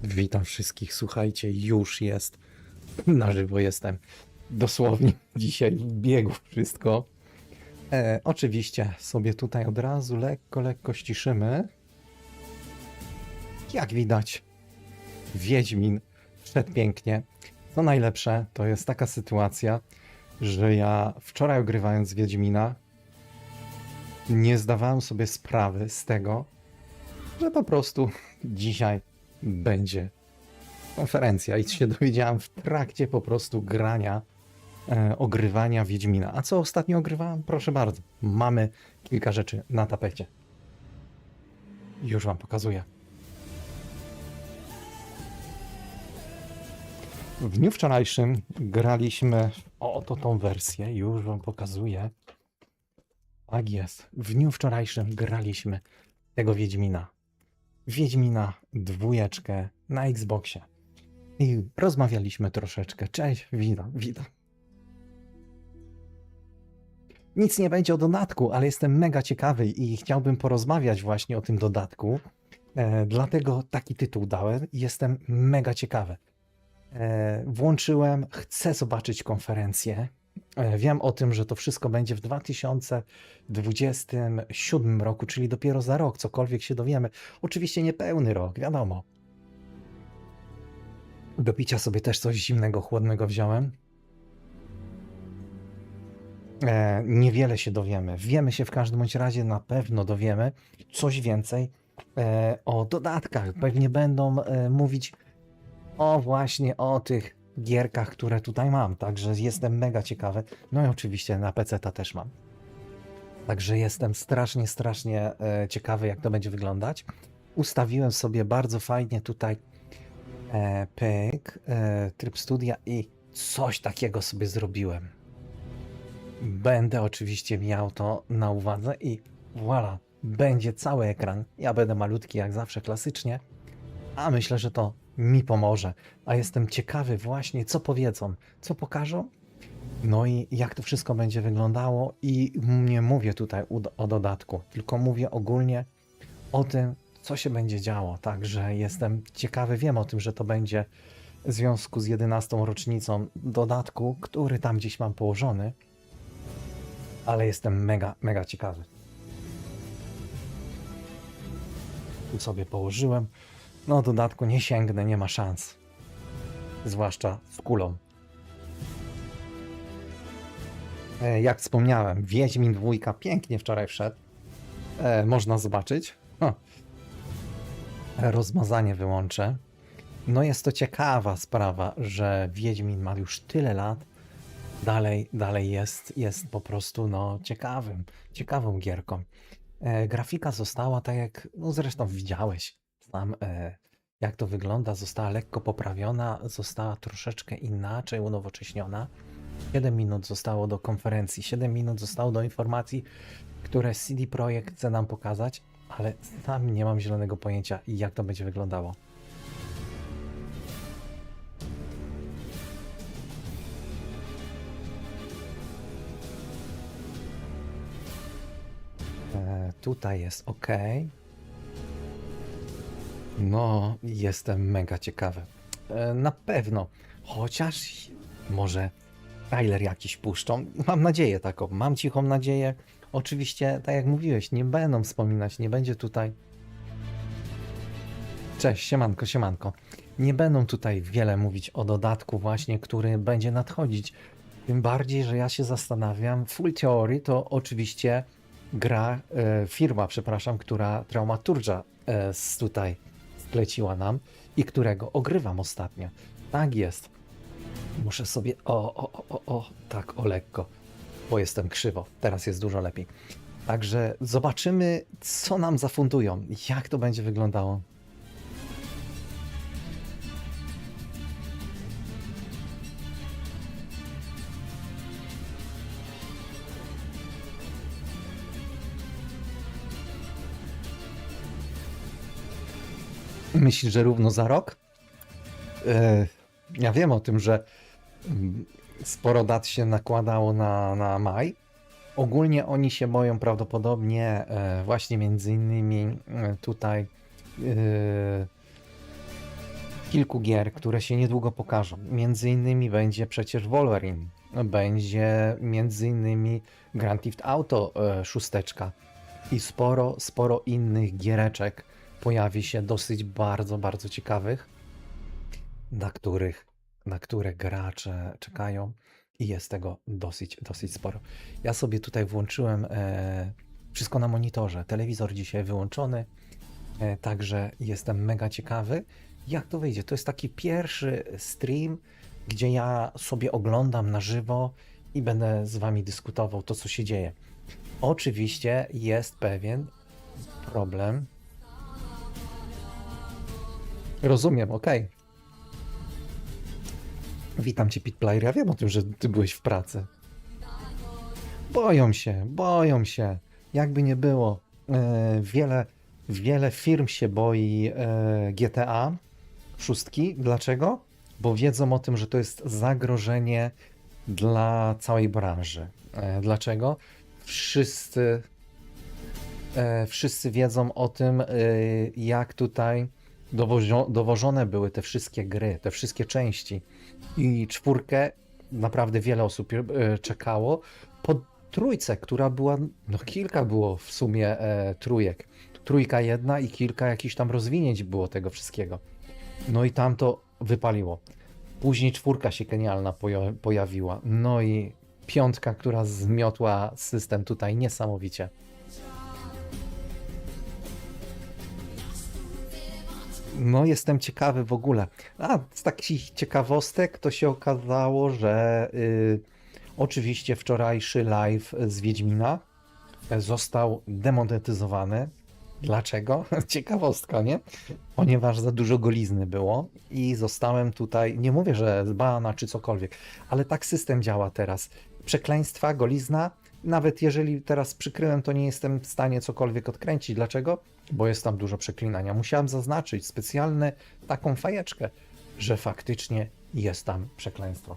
Witam wszystkich, słuchajcie, już jest na żywo, jestem dosłownie dzisiaj w biegu wszystko. Oczywiście sobie tutaj od razu lekko ściszymy. Jak widać, Wiedźmin wszedł pięknie. Co najlepsze, to jest taka sytuacja, że ja wczoraj ogrywając Wiedźmina nie zdawałem sobie sprawy z tego, że po prostu dzisiaj będzie konferencja i się dowiedziałem w trakcie po prostu grania, ogrywania Wiedźmina. A co ostatnio ogrywałem? Proszę bardzo, mamy kilka rzeczy na tapecie. Już wam pokazuję. W dniu wczorajszym graliśmy oto tą wersję, już wam pokazuję. Tak jest, w dniu wczorajszym graliśmy tego Wiedźmina. Wiedźmina 2 na Xboxie. I rozmawialiśmy troszeczkę. Cześć, witam. Nic nie będzie o dodatku, ale jestem mega ciekawy i chciałbym porozmawiać właśnie o tym dodatku. Dlatego taki tytuł dałem i jestem mega ciekawy. Włączyłem, chcę zobaczyć konferencję. Wiem o tym, że to wszystko będzie w 2027 roku, czyli dopiero za rok, cokolwiek się dowiemy. Oczywiście niepełny rok, wiadomo. Do picia sobie też coś zimnego, chłodnego wziąłem. Niewiele się dowiemy. Wiemy się w każdym bądź razie, na pewno dowiemy coś więcej o dodatkach. Pewnie będą mówić właśnie o tych gierkach, które tutaj mam. Także jestem mega ciekawy. No i oczywiście na PC-ta też mam. Także jestem strasznie ciekawy, jak to będzie wyglądać. Ustawiłem sobie bardzo fajnie tutaj tryb studia i coś takiego sobie zrobiłem. Będę oczywiście miał to na uwadze i voilà, będzie cały ekran. Ja będę malutki jak zawsze klasycznie, a myślę, że to mi pomoże. A jestem ciekawy właśnie, co powiedzą, co pokażą, no i jak to wszystko będzie wyglądało. I nie mówię tutaj o dodatku, tylko mówię ogólnie o tym, co się będzie działo. Także jestem ciekawy, wiem o tym, że to będzie w związku z 11. rocznicą dodatku, który tam gdzieś mam położony, ale jestem mega ciekawy. Tu sobie położyłem. No dodatku nie sięgnę, nie ma szans. Zwłaszcza z kulą. Jak wspomniałem, Wiedźmin 2 pięknie wczoraj wszedł. Można zobaczyć. Rozmazanie wyłączę. No jest to ciekawa sprawa, że Wiedźmin ma już tyle lat. Dalej jest po prostu no, ciekawą gierką. Grafika została tak jak, no zresztą widziałeś sam, jak to wygląda, została lekko poprawiona, została troszeczkę inaczej unowocześniona. 7 minut zostało do konferencji, 7 minut zostało do informacji, które CD Projekt chce nam pokazać, ale sam nie mam zielonego pojęcia, jak to będzie wyglądało. Tutaj jest ok. No, jestem mega ciekawy. Na pewno, chociaż może trailer jakiś puszczą. Mam nadzieję taką, mam cichą nadzieję. Oczywiście, tak jak mówiłeś, nie będą wspominać, nie będzie tutaj... Cześć, siemanko. Nie będą tutaj wiele mówić o dodatku właśnie, który będzie nadchodzić. Tym bardziej, że ja się zastanawiam, Full Theory to oczywiście firma, która Dramaturga tutaj spleciła nam i którego ogrywam ostatnio. Tak jest. Muszę sobie tak lekko, bo jestem krzywo. Teraz jest dużo lepiej. Także zobaczymy, co nam zafundują, jak to będzie wyglądało. Myślisz, że równo za rok? Ja wiem o tym, że sporo dat się nakładało na maj. Ogólnie oni się boją prawdopodobnie właśnie między innymi tutaj kilku gier, które się niedługo pokażą. Między innymi będzie przecież Wolverine, będzie między innymi Grand Theft Auto 6 i sporo innych giereczek pojawi się dosyć bardzo ciekawych, na które gracze czekają i jest tego dosyć sporo. Ja sobie tutaj włączyłem wszystko na monitorze, telewizor dzisiaj wyłączony, także jestem mega ciekawy, jak to wyjdzie. To jest taki pierwszy stream, gdzie ja sobie oglądam na żywo i będę z wami dyskutował to, co się dzieje. Oczywiście jest pewien problem. Rozumiem, okej. Witam cię, Pitplayer. Ja wiem o tym, że ty byłeś w pracy. Boją się. Jakby nie było. Wiele firm się boi GTA 6. Dlaczego? Bo wiedzą o tym, że to jest zagrożenie dla całej branży. Dlaczego? Wszyscy wiedzą o tym, jak tutaj dowożone były te wszystkie gry, te wszystkie części. I 4 naprawdę wiele osób czekało. Po trójce, która była, no kilka było w sumie trójek. Trójka jedna i kilka jakichś tam rozwinięć było tego wszystkiego. No i tam to wypaliło. Później 4 się genialna pojawiła. No i 5, która zmiotła system tutaj niesamowicie. No, jestem ciekawy w ogóle. A z takich ciekawostek to się okazało, że oczywiście wczorajszy live z Wiedźmina został demonetyzowany. Dlaczego? Ciekawostka, nie? Ponieważ za dużo golizny było i zostałem tutaj, nie mówię, że z bana czy cokolwiek, ale tak system działa teraz. Przekleństwa, golizna, nawet jeżeli teraz przykryłem, to nie jestem w stanie cokolwiek odkręcić. Dlaczego? Bo jest tam dużo przeklinania. Musiałem zaznaczyć specjalnie taką fajeczkę, że faktycznie jest tam przekleństwo.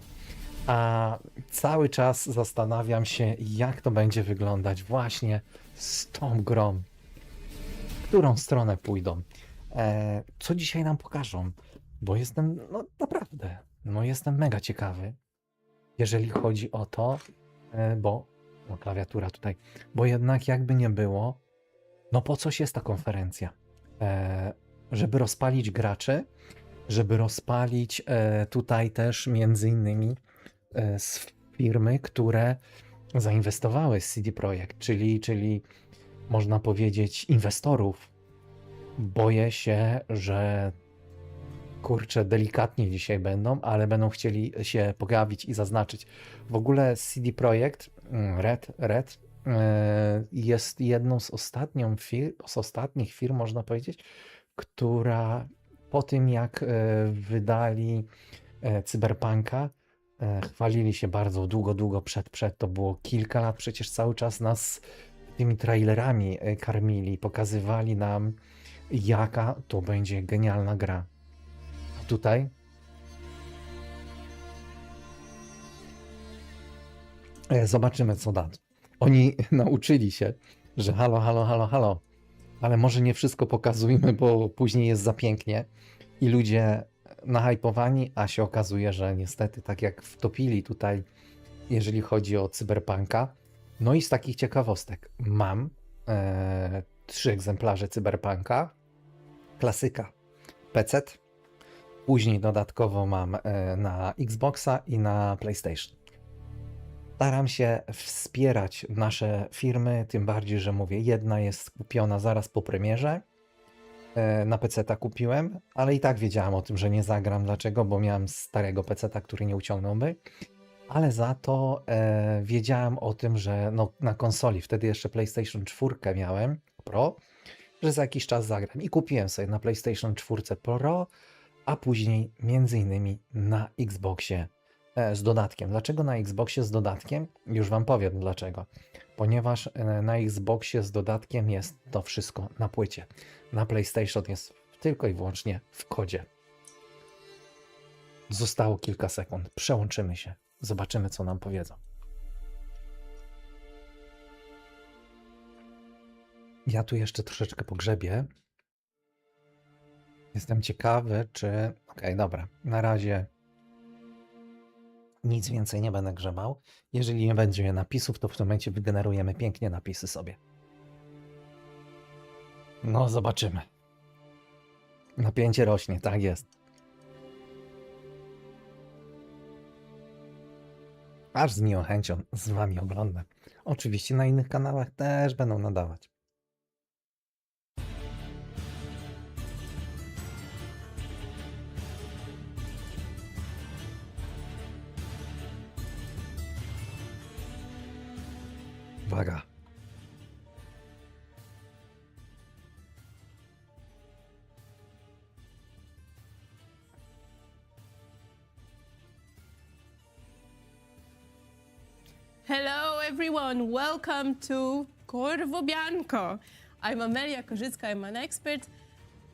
A cały czas zastanawiam się, jak to będzie wyglądać właśnie z tą grą. W którą stronę pójdą? Co dzisiaj nam pokażą? Bo jestem, no naprawdę, no jestem mega ciekawy, jeżeli chodzi o to, bo, no klawiatura tutaj, bo jednak jakby nie było, no po coś jest ta konferencja? Żeby rozpalić graczy, żeby rozpalić tutaj też między innymi z firmy, które zainwestowały z CD Projekt, czyli można powiedzieć inwestorów. Boję się, że kurczę, delikatnie dzisiaj będą, ale będą chcieli się pojawić i zaznaczyć. W ogóle CD Projekt Red jest jedną z ostatnich firm, można powiedzieć, która po tym jak wydali Cyberpunka, chwalili się bardzo długo przed, to było kilka lat, przecież cały czas nas tymi trailerami karmili, pokazywali nam, jaka to będzie genialna gra. A tutaj zobaczymy, co da. Oni nauczyli się, że halo, ale może nie wszystko pokazujmy, bo później jest za pięknie i ludzie nahypowani, a się okazuje, że niestety tak jak wtopili tutaj, jeżeli chodzi o Cyberpunka. No i z takich ciekawostek mam 3 egzemplarze Cyberpunka, klasyka PC, później dodatkowo mam na Xboxa i na PlayStation. Staram się wspierać nasze firmy, tym bardziej, że mówię, jedna jest kupiona zaraz po premierze, na PC-ta kupiłem, ale i tak wiedziałem o tym, że nie zagram. Dlaczego? Bo miałem starego PC-ta, który nie uciągnąłby, ale za to wiedziałem o tym, że no, na konsoli, wtedy jeszcze PlayStation 4 miałem Pro, że za jakiś czas zagram i kupiłem sobie na PlayStation 4 Pro, a później między innymi na Xboxie z dodatkiem. Dlaczego na Xboxie z dodatkiem? Już wam powiem dlaczego. Ponieważ na Xboxie z dodatkiem jest to wszystko na płycie. Na PlayStation jest tylko i wyłącznie w kodzie. Zostało kilka sekund. Przełączymy się. Zobaczymy, co nam powiedzą. Ja tu jeszcze troszeczkę pogrzebię. Jestem ciekawy, czy... Okej, dobra. Na razie nic więcej nie będę grzebał. Jeżeli nie będzie napisów, to w tym momencie wygenerujemy pięknie napisy sobie. No, zobaczymy. Napięcie rośnie, tak jest. Aż z miłą chęcią z wami oglądam. Oczywiście na innych kanałach też będą nadawać. Uwaga. Hello everyone, welcome to Korwo Bianco. I'm Amelia Korzycka, I'm an expert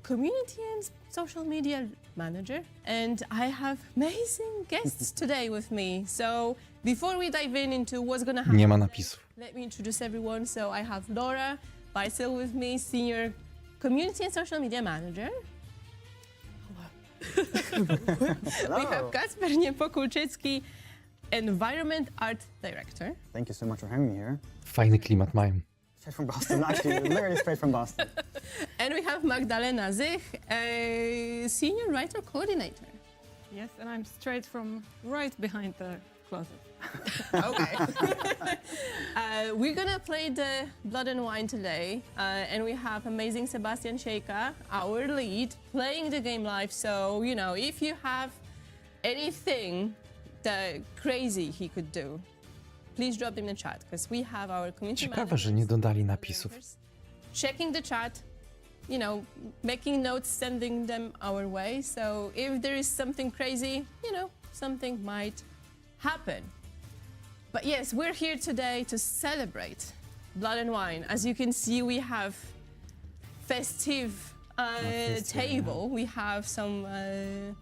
community and social media manager, and I have amazing guests today with me. So before we dive into what's gonna happen, Nie ma napisów. let me introduce everyone. So I have Laura Beisel with me, senior community and social media manager. We have Kacper Niepokulczycki, Environment Art Director. Thank you so much for having me here. Fajny klimat mają. Straight from Boston, actually, literally straight from Boston. And we have Magdalena Zich, a senior writer coordinator. Yes, and I'm straight from right behind the closet. Okay. We're gonna play the Blood and Wine today, and we have amazing Sebastian Sheika, our lead, playing the game live. So, you know, if you have anything that crazy he could do, please drop them in the chat, because we have our community Ciekawe, że nie dodali napisów. checking the chat, you know, making notes, sending them our way. So if there is something crazy, you know, something might happen. But yes, we're here today to celebrate Blood and Wine. As you can see, we have festive table. We have some wine.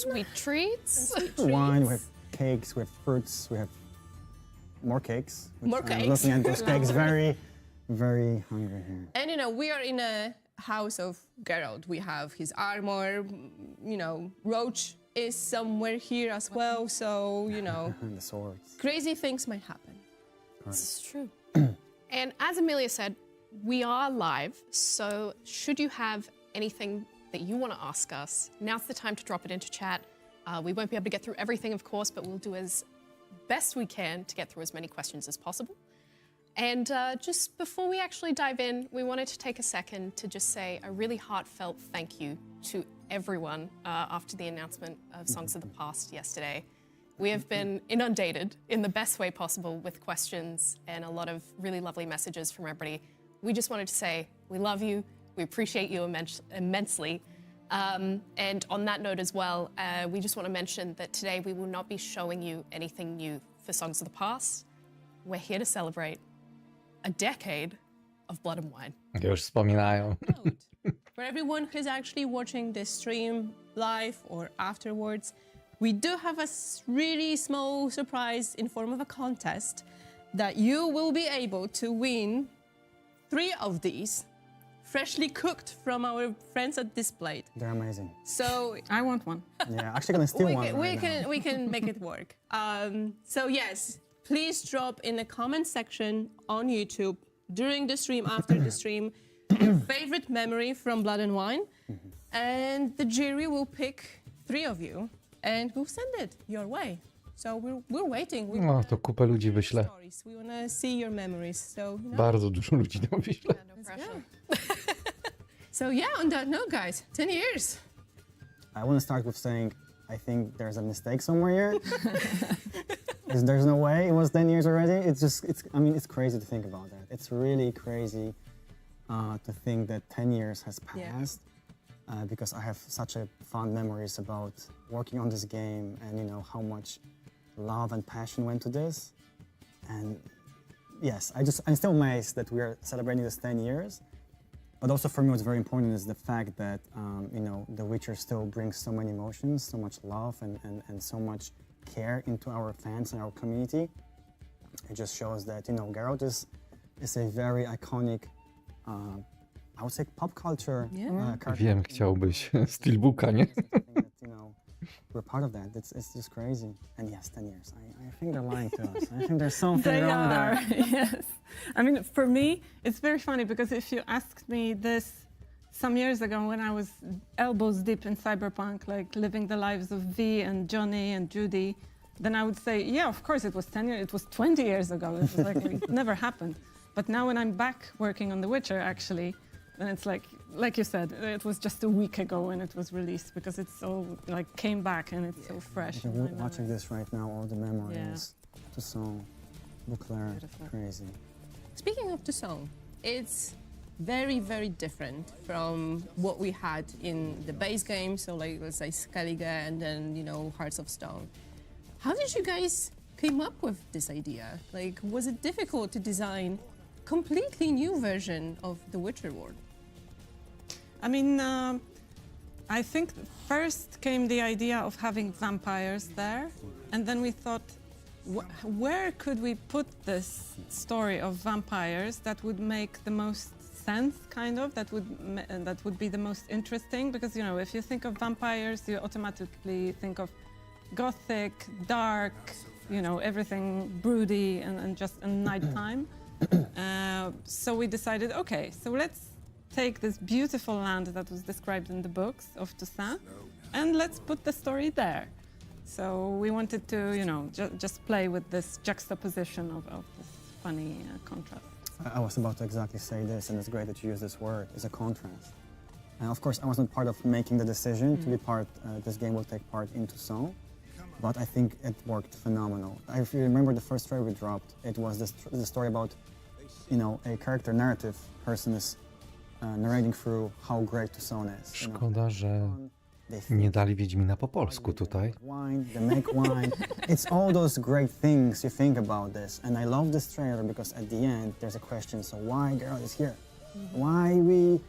Sweet treats. Wine, we have cakes, we have fruits, we have more cakes. which More I'm cakes. looking at those cakes, very, very hungry here. And you know, we are in a house of Geralt. We have his armor, you know, Roach is somewhere here as well. So, you know, And the swords. crazy things might happen. This is true. And as Amelia said, we are live, so should you have anything that you want to ask us, now's the time to drop it into chat. We won't be able to get through everything, of course, but we'll do as best we can to get through as many questions as possible. And just before we actually dive in, we wanted to take a second to just say a really heartfelt thank you to everyone after the announcement of Songs of the Past yesterday. We have been inundated in the best way possible with questions and a lot of really lovely messages from everybody. We just wanted to say we love you, we appreciate you immensely. And on that note as well, we just want to mention that today we will not be showing you anything new for Songs of the Past. We're here to celebrate a decade of Blood and Wine. Już wspominają. Note, for everyone who's actually watching this stream live or afterwards, we do have a really small surprise in form of a contest that you will be able to win 3 of these freshly cooked from our friends at Displayed. They're amazing. So I want one. Yeah, actually gonna steal one. we can make it work. So yes, please drop in the comment section on YouTube during the stream, after the stream, your favorite memory from Blood and Wine, and the jury will pick 3 of you, and we'll send it your way. So we're waiting. We No, to kupę ludzi wyślę. stories. We wanna see your memories. So you know. Bardzo dużo ludzi to wyślę. No pressure. So yeah, on that note, guys, 10 years. I want to start with saying I think there's a mistake somewhere here. There's no way it was 10 years already. I mean, it's crazy to think about that. It's really crazy to think that 10 years has passed. Because I have such a fond memories about working on this game and, you know, how much love and passion went to this. And yes, I'm still amazed that we are celebrating this 10 years. But also for me, what's very important is the fact that, you know, The Witcher still brings so many emotions, so much love and so much care into our fans and our community. It just shows that, you know, Geralt is a very iconic I would say pop culture. Yeah. Wiem, chciałbyś steelbooka, nie? We're part of that. It's just crazy. And yes, 10 years. I think they're lying to us. I think there's something They wrong are, there. yes. I mean, for me, it's very funny because if you asked me this some years ago when I was elbows deep in cyberpunk, like living the lives of V and Johnny and Judy, then I would say, yeah, of course it was 10 years, it was 20 years ago. It was like, it never happened. But now when I'm back working on The Witcher, actually, then it's like you said, it was just a week ago when it was released because it's all like came back and it's so fresh. in my memory. Watching this right now, all the memories. To song, Beauclair, Beautiful. crazy. Speaking of the song, it's very, very different from what we had in the base game. So like, let's say Skellige and then, Hearts of Stone. How did you guys came up with this idea? Like, was it difficult to design completely new version of the Witcher world? I mean, I think first came the idea of having vampires there, and then we thought, where could we put this story of vampires that would make the most sense, kind of, that would be the most interesting? Because, if you think of vampires, you automatically think of gothic, dark, everything broody and just a nighttime. So we decided, okay, so let's take this beautiful land that was described in the books of Toussaint and let's put the story there. So we wanted to, just play with this juxtaposition of this funny contrast. I was about to exactly say this, and it's great that you use this word, is a contrast. And of course, I wasn't part of making the decision to be part, this game will take part in Toussaint, but I think it worked phenomenal. If you remember the first story we dropped, it was the story about, a character narrative person is narrating through how great Toussaint is. Szkoda, że nie dali Wiedźmina po polsku tutaj. They make wine. It's all those great things you think about this. And I love this trailer because at the end there's a question, so why Geralt is here? Why we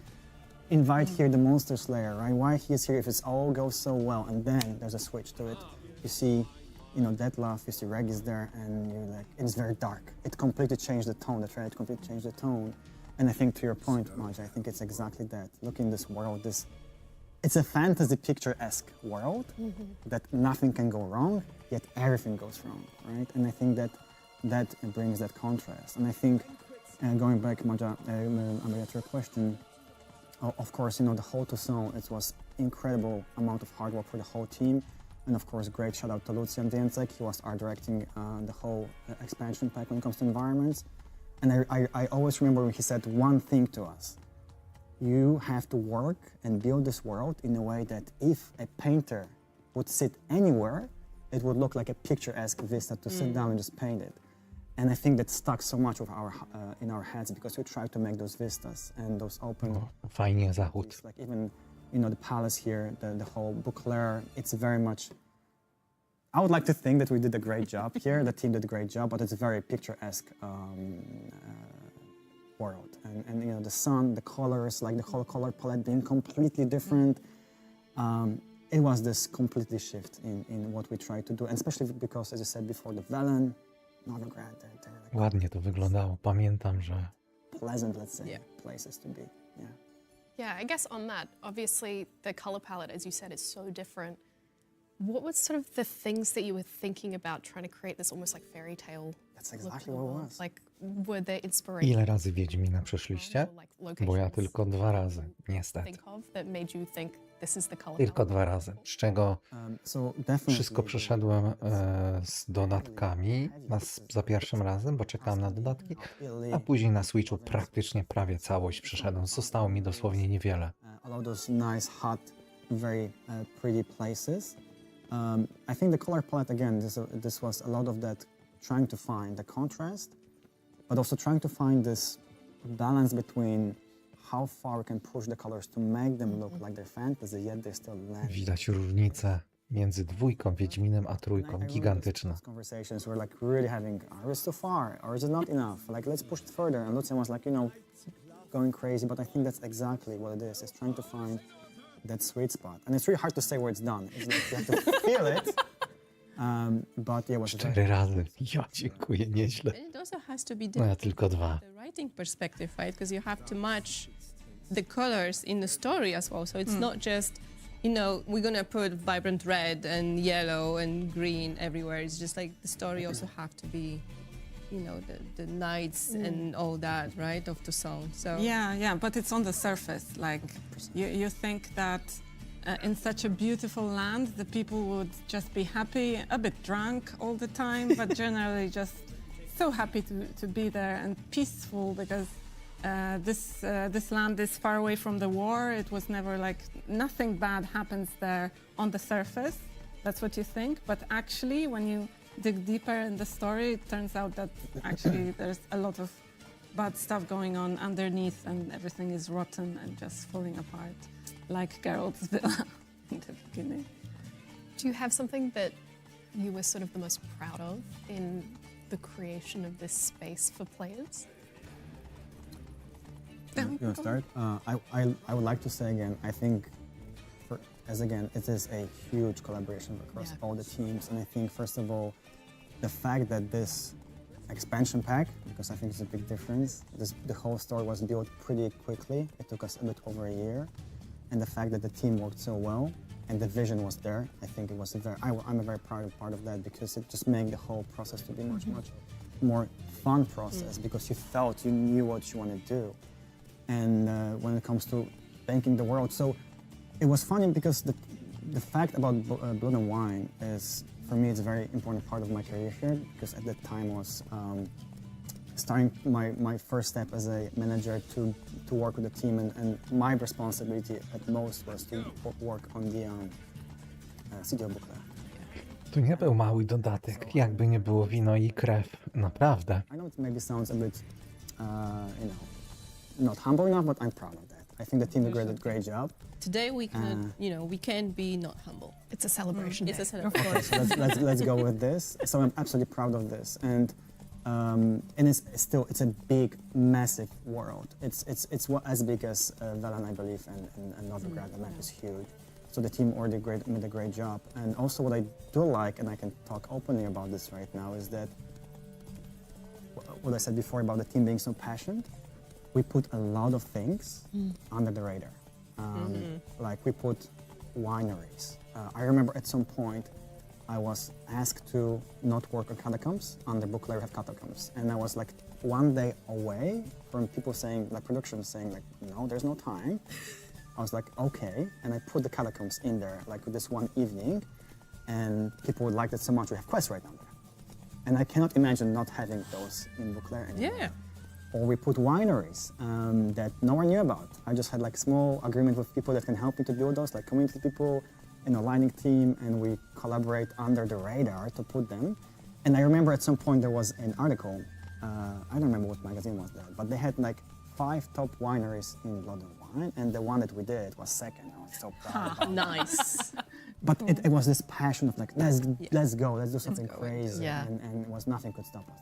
invite here the Monster Slayer, right? Why he is here if it all goes so well? And then there's a switch to it. You see, Detlef, you see Reg is there, and you're like, it's very dark. It completely changed the tone, the trailer completely changed the tone. And I think to your point, Maj, I think it's exactly that. Look in this world, it's a fantasy picture-esque world that nothing can go wrong, yet everything goes wrong, right? And I think that brings that contrast. And I think, going back, Maja, to your question, of course, the whole Toussaint, it was incredible amount of hard work for the whole team. And of course, great shout out to Lucian Więcek. He was art directing the whole expansion pack when it comes to environments. And I always remember when he said one thing to us. You have to work and build this world in a way that if a painter would sit anywhere, it would look like a picturesque vista to sit down and just paint it. And I think that stuck so much of in our heads because we try to make those vistas and those open... Fajnie, zachód. Like even, the palace here, the whole Beauclair, it's very much... I would like to think that we did a great job here, the team did a great job, but it's a very picturesque world. And the sun, the colors, like the whole color palette being completely different. It was this completely shift in what we tried to do, and especially because, as I said before, the Velen, Novigrad, they're like Ładnie to wyglądało. Pamiętam, że pleasant, let's say, places to be. Yeah. Yeah, I guess on that, obviously the color palette, as you said, is so different. What was sort of the things that you were thinking about trying to create this almost like fairy tale? That's exactly what it was. Like, were there inspirations? ile razy Wiedźmina przeszliście? Bo ja tylko 2 razy, niestety. Think of that made you think this is the color Tylko palette? 2 razy, z czego So definitely, wszystko przeszedłem z dodatkami za pierwszym razem, bo czekałem na dodatki, a później na Switchu praktycznie prawie całość przeszedłem. Zostało mi dosłownie niewiele. a lot of those nice, hot, very pretty places. I think the color palette, again, this was a lot of that trying to find the contrast, but also trying to find this balance between how far we can push the colors to make them look like they're fantasy, yet they're still land. Widać różnicę między 2 Wiedźminem a 3, gigantyczna. Those conversations were like really having, are we so far, or is it not enough? Like, let's push it further. And Lucian was like, going crazy, but I think that's exactly what it is trying to find that sweet spot. And it's really hard to say where it's done. It's like you have to feel it. But yeah, it was 4 razy. Ja dziękuję, nieźle. And it also has to be No ja different tylko 2. from the writing perspective, right? Because you have to match the colors in the story as well. So it's not just, you know, we're gonna put vibrant red and yellow and green everywhere. It's just like the story also have to be, you know, the nights and all that, right, of the song. So Yeah, but it's on the surface. Like, you think that in such a beautiful land, the people would just be happy, a bit drunk all the time, but generally just so happy to be there and peaceful, because this land is far away from the war. It was never like, nothing bad happens there on the surface. That's what you think. But actually, when you dig deeper in the story, it turns out that actually there's a lot of bad stuff going on underneath, and everything is rotten and just falling apart, like Geralt's villa in the beginning. Do you have something that you were sort of the most proud of in the creation of this space for players? You want to start? I would like to say again, I think, it is a huge collaboration across all the teams. And I think, first of all, the fact that this expansion pack, because I think it's a big difference, the whole story was built pretty quickly. It took us a bit over a year. And the fact that the team worked so well and the vision was there, I think it was I'm a very proud part of that, because it just made the whole process to be much more fun process, because you knew what you want to do. And when it comes to banking the world, so it was funny because the fact about Blood and Wine is, for me, it's a very important part of my career here, because at that time I was starting my first step as a manager to work with the team, and my responsibility at most was to work on the studio booklet. To nie był mały dodatek, jakby nie było wino i krew, naprawdę. I know it maybe sounds a bit, not humble enough, but I'm proud of that. I think the team did a great job. today we cannot, you know, we can't be not humble. It's a celebration. It's a day. celebration. So let's go with this. So I'm absolutely proud of this, and it's a big, massive world. It's as big as Velan, I believe, and Novigrad. The map is huge. So the team already made a great job. And also what I do like, and I can talk openly about this right now, is that what I said before about the team being so passionate, we put a lot of things under the radar. Like we put wineries. I remember at some point I was asked to not work on catacombs. On the book, we have catacombs. And I was like one day away from people saying, like production saying, like, no, there's no time. I was like, okay. And I put the catacombs in there, like this one evening. And people would like that so much. We have quests right now there. And I cannot imagine not having those in Bookler anymore. Yeah. Or we put wineries that no one knew about. I just had like small agreement with people that can help me to build those, like community people, lighting team, and we collaborate under the radar to put them. And I remember at some point there was an article, I don't remember what magazine was that, but they had like 5 top wineries in Blood and Wine, and the one that we did was second. I was so proud. Nice. But it was this passion of like, let's go, let's do something crazy. Yeah. And it was nothing could stop us.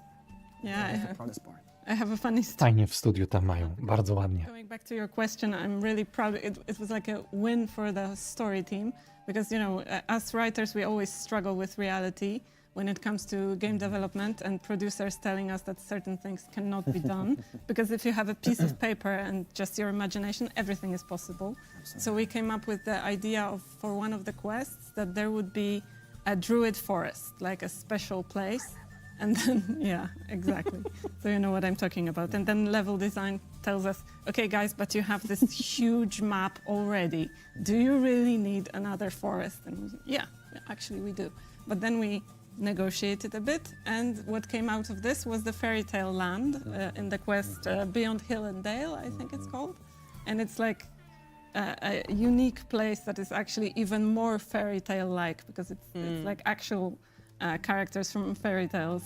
Yeah, That was the proudest part. I have a funny story. Fajnie w studiu tam mają, bardzo ładnie. Going back to your question, I'm really proud. It was like a win for the story team, because, you know, as writers, we always struggle with reality when it comes to game development and producers telling us that certain things cannot be done. Because if you have a piece of paper and just your imagination, everything is possible. Absolutely. So we came up with the idea of, for one of the quests, that there would be a druid forest, like a special place. And then, yeah, exactly. So you know what I'm talking about. And then level design tells us, okay, guys, but you have this huge map already. Do you really need another forest? And we was, yeah, actually we do. But then we negotiated a bit, and what came out of this was the fairy tale land in the quest Beyond Hill and Dale, I think it's called. And it's like a unique place that is actually even more fairy tale-like, because it's like actual characters from fairy tales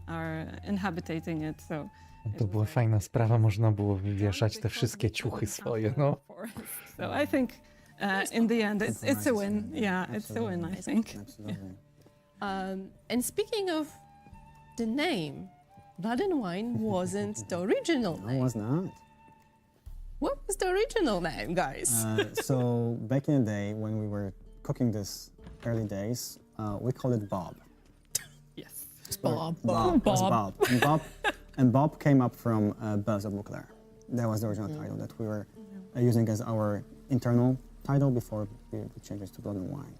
are inhabiting it. So To była fajna sprawa, można było wywieszać te wszystkie ciuchy swoje, no. So I think in the end it's a win. Yeah, it's a win, I think. Absolutely. And speaking of the name, Blood and Wine wasn't the original No, it name. was not. What was the original name, guys? So back in the day when we were cooking this early days, we called it Bob. Yes. Bob. Was Bob. And Bob came up from Buzz of Bookler. That was the original title that we were using as our internal title before we changed it to Blood and Wine.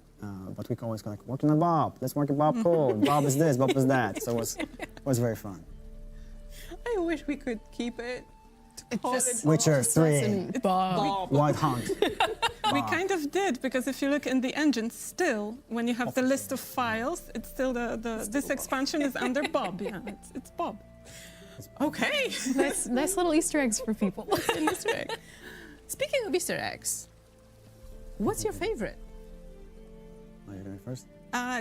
But we always go like, working on Bob. Let's work at Bob Cole. Bob is this, Bob is that. So it was very fun. I wish we could keep it. Witcher 3, Bob. White Hunt. We kind of did, because if you look in the engine, still, when you have the list of files, it's still this expansion is under Bob. Yeah, it's Bob. Okay. Nice little Easter eggs for people. An Easter egg. Speaking of Easter eggs, what's your favorite? Are you going first?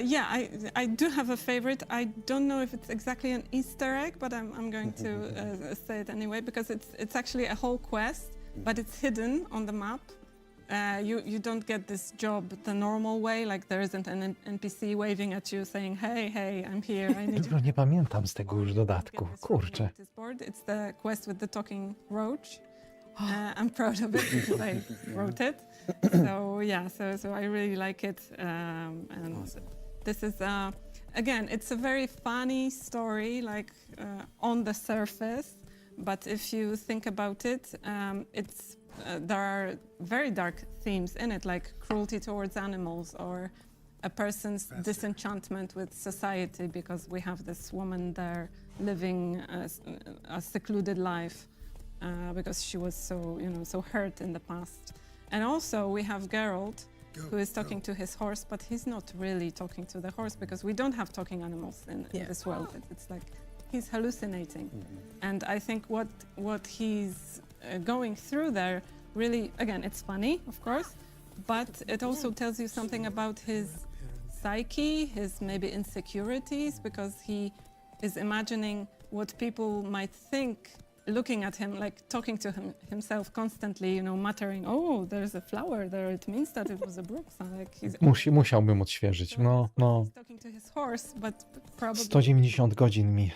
Yeah, I do have a favorite. I don't know if it's exactly an Easter egg, but I'm going to say it anyway, because it's actually a whole quest, but it's hidden on the map. You don't get this job the normal way, like there isn't an NPC waving at you saying, hey, I'm here, I need you. Nie pamiętam z tego już dodatku. Kurczę. It's the quest with the talking roach. I'm proud of it because I wrote it. So yeah, so I really like it. And Awesome. this is, again, it's a very funny story, like on the surface. But if you think about it, there are very dark themes in it, like cruelty towards animals or a person's disenchantment with society because we have this woman there living a secluded life because she was so hurt in the past. And also we have Geralt, who is talking to his horse, but he's not really talking to the horse because we don't have talking animals in this world. It's like he's hallucinating. And I think what he's going through there really, again, it's funny, of course, but it also tells you something about his psyche, his maybe insecurities, because he is imagining what people might think, looking at him, like talking to himself constantly, muttering, oh, there's a flower there, it means that it was a brook. So like Musiałbym odświeżyć. No. he's talking to his horse, but probably 190 godzin mi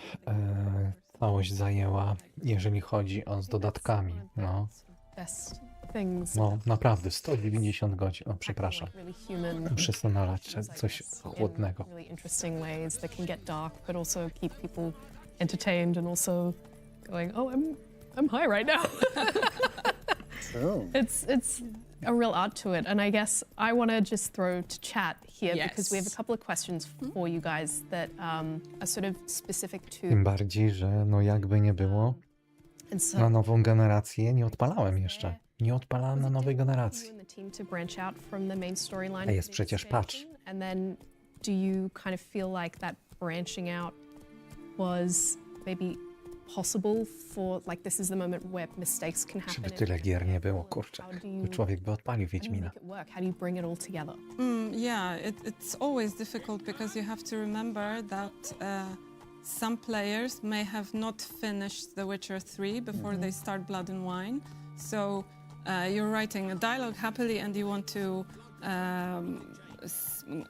całość zajęła, jeżeli chodzi o z dodatkami. No, Best things. no naprawdę, 190 godzin. O, przepraszam. Really human. Muszę nalać coś chłodnego. In really interesting ways that can get dark, but also keep people entertained and also going, oh, I'm high right now. True. It's a real art to it, and I guess I want to just throw to chat here because we have a couple of questions for you guys that are sort of specific to. Tym bardziej, że no jakby nie było, And so, na nową generację nie odpalałem jeszcze. Nie odpalałem na nowej generacji. you and the team to branch out from the main storyline. A jest przecież patch. And then, do you kind of feel like that branching out was maybe possible for, like, this is the moment where mistakes can happen? Żeby tyle gier nie było, kurczę. How do you Człowiek by odpalił Wiedźmina. make it work? How do you bring it all together? Yeah, it's always difficult because you have to remember that some players may have not finished The Witcher 3 before they start Blood and Wine. So you're writing a dialogue happily and you want to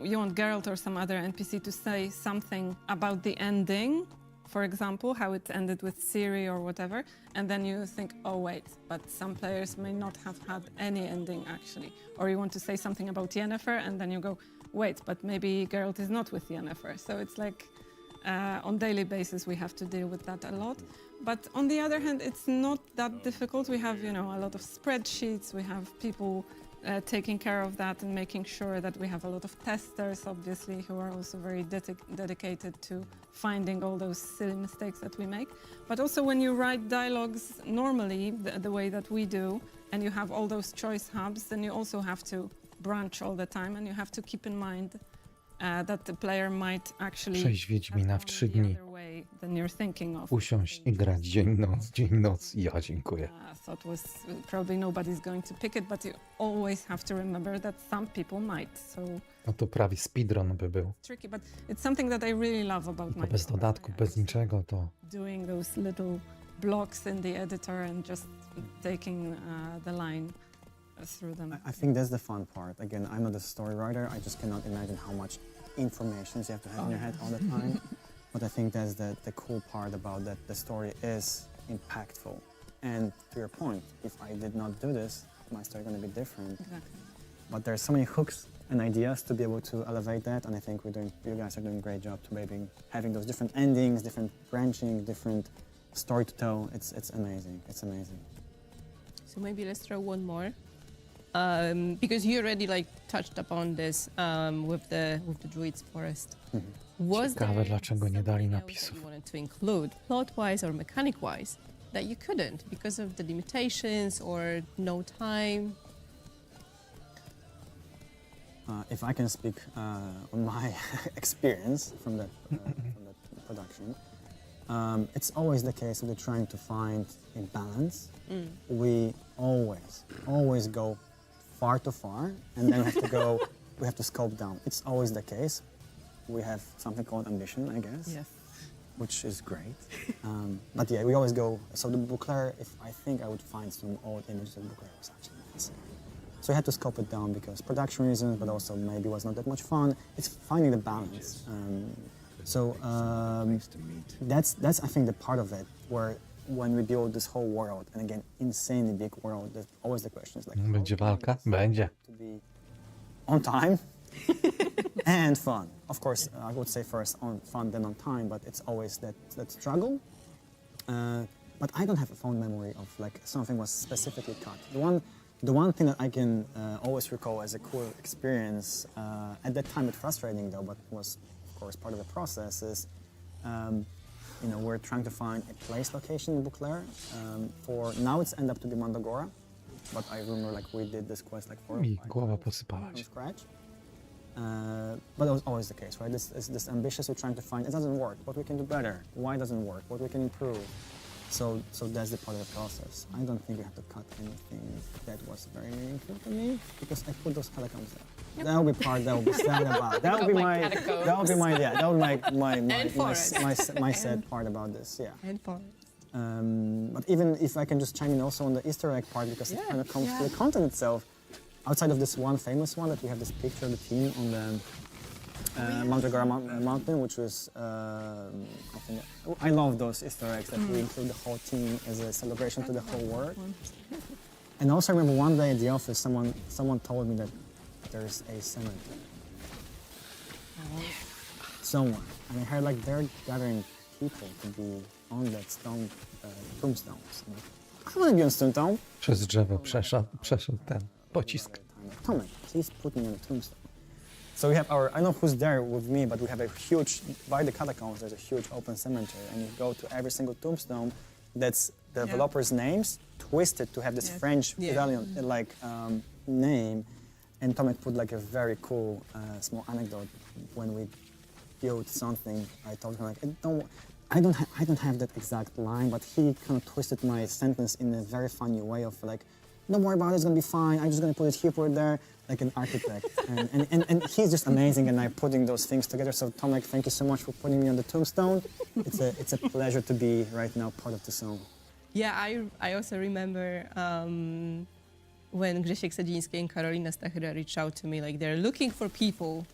you want Geralt or some other NPC to say something about the ending, for example, how it ended with Ciri or whatever, and then you think, oh wait, but some players may not have had any ending actually. Or you want to say something about Yennefer and then you go, wait, but maybe Geralt is not with Yennefer. So it's like on daily basis we have to deal with that a lot. But on the other hand, it's not that difficult. We have, a lot of spreadsheets, we have people taking care of that and making sure that we have a lot of testers, obviously, who are also very dedicated to finding all those silly mistakes that we make. But also when you write dialogues normally, the way that we do, and you have all those choice hubs, then you also have to branch all the time and you have to keep in mind that the player might actually Przejść Wiedźmina w 3 dni. than you're thinking of. Usiąść i grać dzień, noc. Ja dziękuję. Thought was probably nobody's going to pick it, but you always have to remember that some people might. So No to prawie speedrun by był. tricky, but it's something that I really love about To my bez job. dodatku, bez niczego, to Doing those little blocks in the editor and just taking the line through them. I think that's the fun part. Again, I'm not a story writer. I just cannot imagine how much information you have to have in your head all the time. But I think that's the cool part about that. The story is impactful. And to your point, if I did not do this, my story going to be different. Exactly. But there's so many hooks and ideas to be able to elevate that. And I think you guys are doing a great job to maybe having those different endings, different branching, different story to tell. It's amazing. It's amazing. So maybe let's throw one more. Because you already like touched upon this with the druid's forest. Was Ciekawe, there dlaczego nie dali something else napisów. that you wanted to include, plot-wise or mechanic-wise, that you couldn't because of the limitations or no time? If I can speak on my experience from that production, it's always the case that we're trying to find a balance. We always go far too far, and then we have to scope down. It's always the case. We have something called ambition, I guess. Yes. Which is great. But yeah, we always go, so the Bouclair, I think I would find some old images that Bouclair was actually nice. So we had to scope it down because production reasons, but also maybe it was not that much fun. It's finding the balance. That's I think the part of it where when we build this whole world, and again, insanely big world, there's always the question is like, Będzie walka? Będzie. to be on time and fun. Of course, I would say first on fun, then on time, but it's always that struggle. But I don't have a fond memory of like something was specifically cut. The one thing that I can always recall as a cool experience, at that time it's frustrating though, but was of course part of the process is, we're trying to find a place location in Bouclair. For now it's ended up to be Mandagora, but I remember like we did this quest like 4 or 5 Mi głowa times posypała from się. scratch. But it was always the case, right? This ambitious we're trying to find, it doesn't work, what we can do better, why it doesn't work, what we can improve. So that's the part of the process. I don't think we have to cut anything that was very meaningful to me because I put those catacombs there. That would be part that would be sad about. That would be my sad part about this. Yeah. And for But even if I can just chime in also on the Easter egg part because it kind of comes to the content itself. Outside of this one famous one that we have this picture of the team on the Mandagora mountain, which was, I think, I love those Easter eggs that we include the whole team as a celebration to the whole world. And also I remember one day at the office, someone told me that there's a cemetery. Someone. And I heard like they're gathering people to be on that stone tombstones. I'm like, I want to be on stone tomb. Przez drzewo przeszedł ten pocisk. Tomek, please put me on the tombstone. So we have I don't know who's there with me, but we have a huge, by the catacombs, there's a huge open cemetery, and you go to every single tombstone, that's the developers' names, twisted to have this French Italian name. And Tomek put like a very cool small anecdote when we built something. I told him like, I don't have that exact line, but he kind of twisted my sentence in a very funny way of like, don't worry about it, it's gonna be fine. I'm just gonna put it here, put it there, like an architect. and he's just amazing, and I'm putting those things together. So Tomek, thank you so much for putting me on the tombstone. It's a pleasure to be right now part of the song. yeah, I also remember when Grzesiek Sadziński and Karolina Stachyra reached out to me, like they're looking for people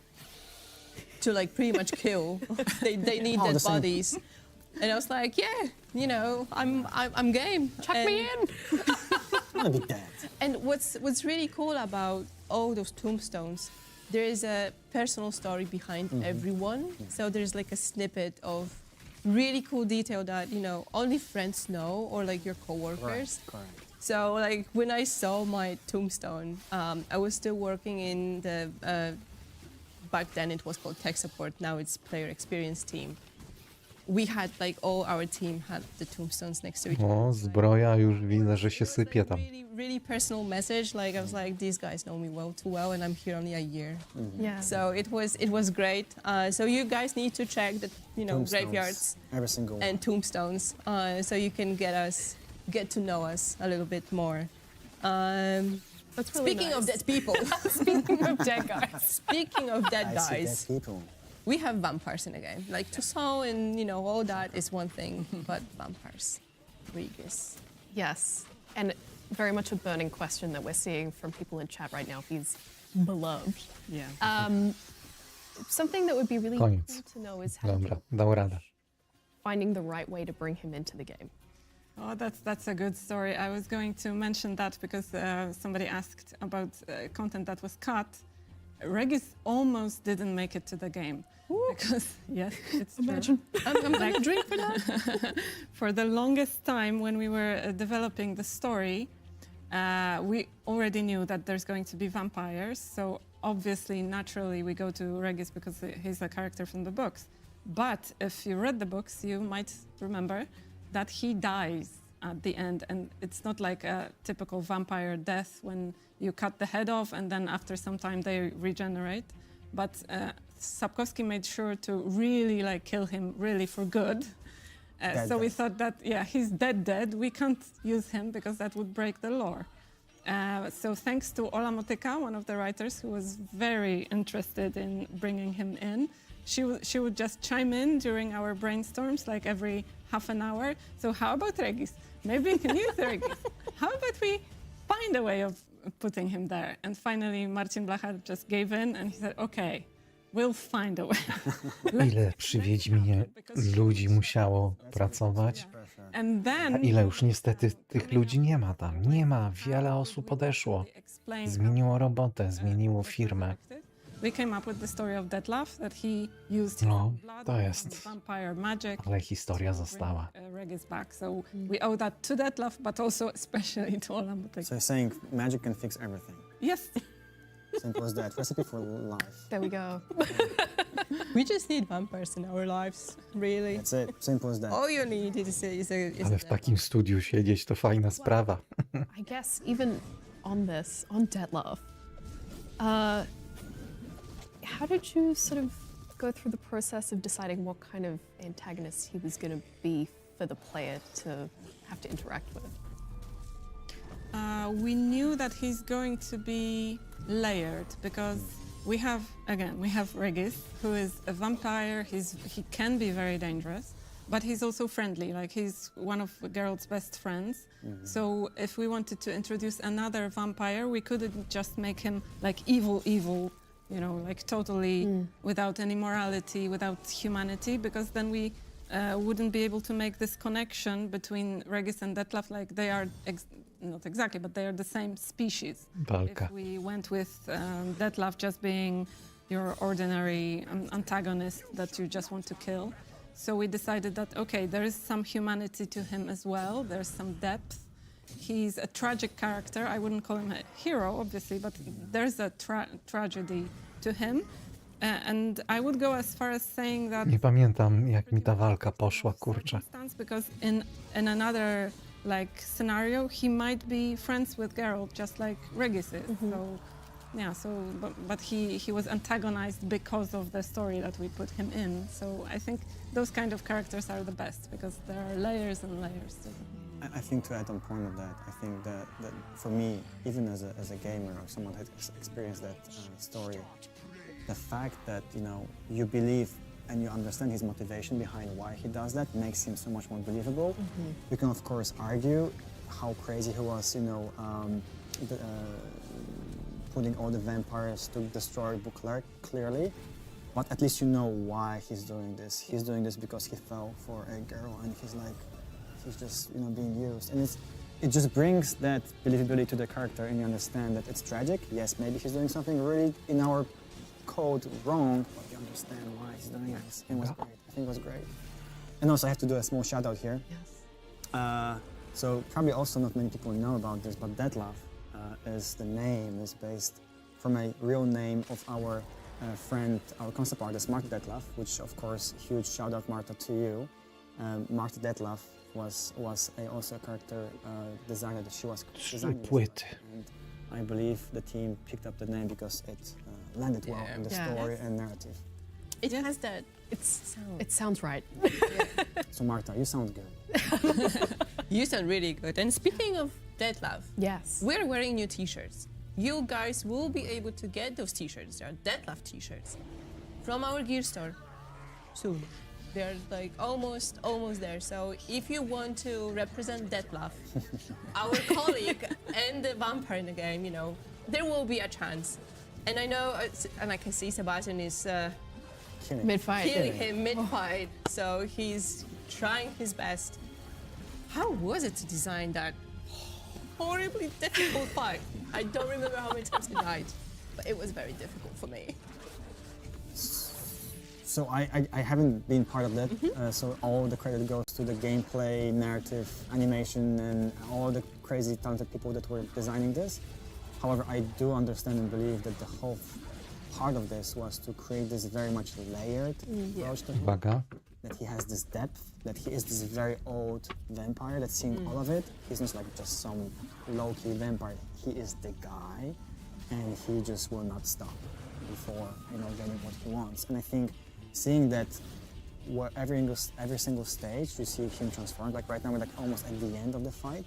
to like pretty much kill. they need Oh, dead the same. bodies. And I was like, yeah, I'm game. Chuck me in. I'm gonna be dead. And what's really cool about all those tombstones, there is a personal story behind everyone. So there's like a snippet of really cool detail that, only friends know or like your coworkers. Correct. So like when I saw my tombstone, I was still working in the, back then it was called tech support, now it's player experience team. We had like all our team had the tombstones next to each other. O, zbroja już widzę, że się sypie tam. Really, really personal message. Like I was like, these guys know me too well, and I'm here only a year. Yeah. So it was great. So you guys need to check the Tombstones, graveyards every single one. and tombstones, so you can get to know us a little bit more. That's really Speaking of nice. dead people, Speaking of dead guys. speaking of dead I see guys, dead people. we have vampires in the game. Like Toussaint and all that is one thing, but vampires, Regis. Yes, and very much a burning question that we're seeing from people in chat right now. If he's beloved. Yeah. Something that would be really Koniec. cool to know is how Dobra, dał radę. finding the right way to bring him into the game. Oh, that's a good story. I was going to mention that because somebody asked about content that was cut. Regis almost didn't make it to the game. Because, yes, it's true. I'm gonna drink for that. For the longest time when we were developing the story, we already knew that there's going to be vampires, so obviously, naturally, we go to Regis because he's a character from the books. But if you read the books, you might remember that he dies at the end, and it's not like a typical vampire death when you cut the head off and then after some time they regenerate. But Sapkowski made sure to really kill him really for good. So we thought that, yeah, he's dead. We can't use him because that would break the lore. So thanks to Ola Motyka, one of the writers, who was very interested in bringing him in. She would just chime in during our brainstorms, like every half an hour. So how about Regis? Maybe we can use Regis. How about we find a way of putting him there? And finally, Marcin Blachar just gave in and he said, okay, we'll find a way. Ile przy Wiedźminie ludzi musiało pracować, And then, a ile już niestety tych ludzi nie ma tam. Nie ma, wiele osób odeszło. Zmieniło robotę, zmieniło firmę. We came up with the story of Detlef, that he used his No, blood to and jest. vampire magic. Ale historia została. Regis back. So we owe that to Detlef, but also especially to Ola Motyka. So you're saying magic can fix everything. Yes. Simple as that. Recipe for life. There we go. We just need vampires in our lives, really. That's it. Simple as that. All you need is Ale w takim studiu siedzieć to fajna sprawa. I guess even on Detlef, how did you sort of go through the process of deciding what kind of antagonist he was going to be for the player to have to interact with? We knew that he's going to be layered because we have Regis, who is a vampire. He can be very dangerous, but he's also friendly. Like, he's one of Geralt's best friends. So if we wanted to introduce another vampire, we couldn't just make him like evil, you know, like totally without any morality, without humanity, because then we wouldn't be able to make this connection between Regis and Detlef. Like, they are not exactly, but they are the same species. Walka. If we went with Detlef just being your ordinary antagonist that you just want to kill, so we decided that, okay, there is some humanity to him as well, there's some depth. He's a tragic character. I wouldn't call him a hero, obviously, but there's a tragedy to him. And I would go as far as saying that... Nie pamiętam, jak mi ta walka poszła, kurczę. Because in another scenario, he might be friends with Geralt, just like Regis is. So, yeah. But he was antagonized because of the story that we put him in. So I think those kind of characters are the best because there are layers and layers to them. I think to add on point of that, I think that for me, even as a gamer or someone who has experienced that story, the fact that you believe and you understand his motivation behind why he does that makes him so much more believable. You can of course argue how crazy he was, putting all the vampires to destroy Beauclerc clearly, but at least you know why he's doing this. He's doing this because he fell for a girl, and he's just being used, and it just brings that believability to the character, and you understand that it's tragic. Yes, maybe he's doing something really in our code wrong, but you understand why he's doing this. It was great. I think it was great. And also I have to do a small shout out here. Yes. So probably also not many people know about this, but Detlef is based from a real name of our friend, our concept artist, Marta Detlef, which of course, huge shout out Marta to you. Marta Detlef was also a character designer that she was designing. Płyty. And I believe the team picked up the name because it landed well in the story and narrative. It has that. It sounds right. So Marta, you sound good. You sound really good. And speaking of Detlef, Yes. we're wearing new t-shirts. You guys will be able to get those t-shirts. They are Detlef t-shirts from our gear store soon. They're almost there. So if you want to represent Detlef, our colleague and the vampire in the game, there will be a chance. And I know, and I can see Sebastian is Mid-fight. killing him mid-fight, so he's trying his best. How was it to design that horribly difficult fight? I don't remember how many times he died, but it was very difficult for me. So I haven't been part of that, so all the credit goes to the gameplay, narrative, animation, and all the crazy talented people that were designing this. However, I do understand and believe that the whole part of this was to create this very much layered approach to him. Uwaga. That he has this depth, that he is this very old vampire that's seen all of it. He's not like just some low-key vampire. He is the guy, and he just will not stop before, you know, getting what he wants. And I think seeing that every single stage, you see him transform. Like right now, we're like almost at the end of the fight.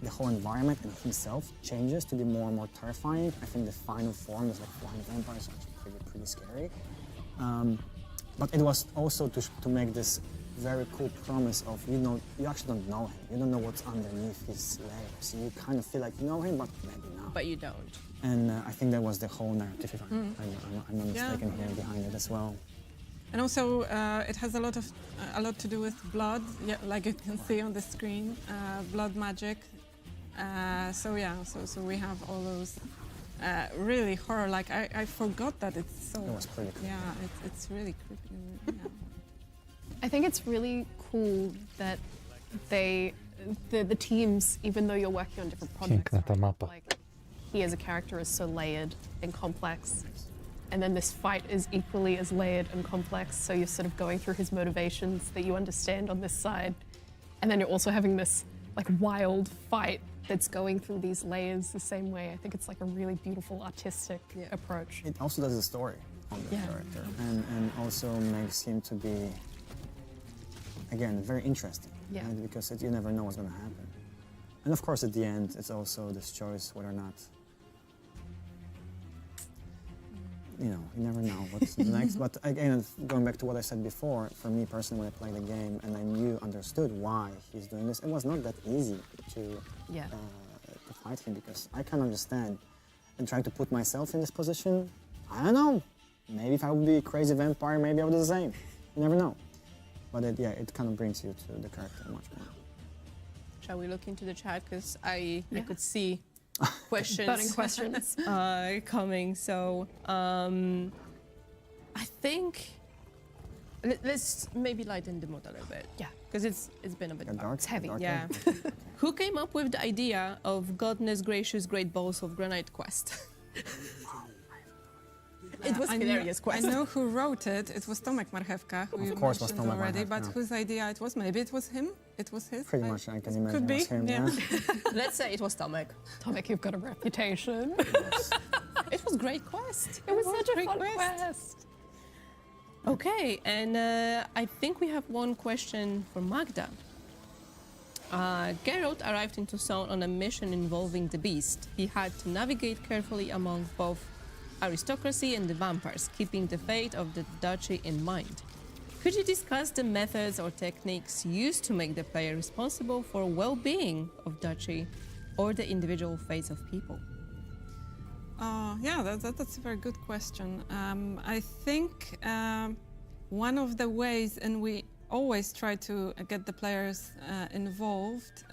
The whole environment and himself changes to be more and more terrifying. I think the final form is like flying vampires, so actually pretty scary. But it was also to make this very cool promise of, you know, you actually don't know him. You don't know what's underneath his layers. You kind of feel like you know him, but maybe not. But you don't. And I think that was the whole narrative, if I'm not mistaken here behind it as well. And also, it has a lot to do with blood, like you can see on the screen, blood magic. So we have all those really horror. Like I forgot that it's so. It was pretty cool. Yeah, it's really creepy. Yeah. I think it's really cool that the teams, even though you're working on different projects, Piękna ta mapa. like he as a character is so layered and complex, and then this fight is equally as layered and complex. So you're sort of going through his motivations that you understand on this side, and then you're also having this like wild fight that's going through these layers the same way. I think it's like a really beautiful artistic approach. It also does a story on the character, and also makes him to be, again, very interesting. Yeah. Right? Because you never know what's going to happen. And of course, at the end, it's also this choice whether or not, you know, you never know what's next. But again, going back to what I said before, for me personally, when I played the game and I understood why he's doing this, it was not that easy to fight him, because I can understand and trying to put myself in this position. I don't know. Maybe if I would be a crazy vampire, maybe I would do the same. You never know. But it kind of brings you to the character much more. Shall we look into the chat? Because I could see questions. Burning questions. Coming. So I think let's maybe lighten the mood a little bit. Yeah. Because it's been a bit dark. It's heavy. darker? Yeah. Who came up with the idea of Godness Gracious Great Balls of Granite Quest? It was hilarious quest. I know who wrote it. It was Tomek Marchewka, who you course was mentioned Tomek already, Marchewka, but yeah. whose idea it was? Maybe it was him? It was his? Pretty much, I can imagine Could it be, was him, yeah. Let's say it was Tomek. Tomek, you've got a reputation. It was great quest. It was such a great fun quest. Okay, and I think we have one question for Magda. Geralt arrived in Tucson on a mission involving the beast. He had to navigate carefully among both aristocracy and the vampires, keeping the fate of the duchy in mind. Could you discuss the methods or techniques used to make the player responsible for well-being of duchy or the individual fates of people? Yeah, that's a very good question. I think one of the ways, and we always try to get the players involved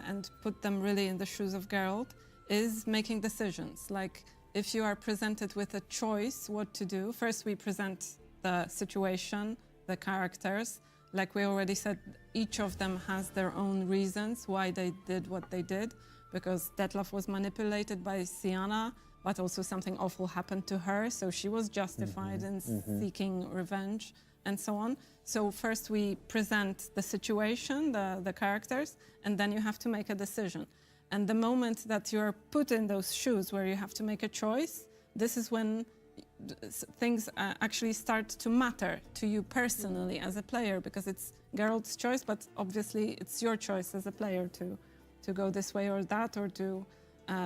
and put them really in the shoes of Geralt, is making decisions. Like, if you are presented with a choice what to do, first we present the situation, the characters. Like we already said, each of them has their own reasons why they did what they did, because Detlef was manipulated by Sienna, but also something awful happened to her, so she was justified in seeking revenge, and so on. So first we present the situation, the characters, and then you have to make a decision. And the moment that you're put in those shoes where you have to make a choice, this is when things actually start to matter to you personally as a player, because it's Geralt's choice, but obviously it's your choice as a player to go this way or that, or to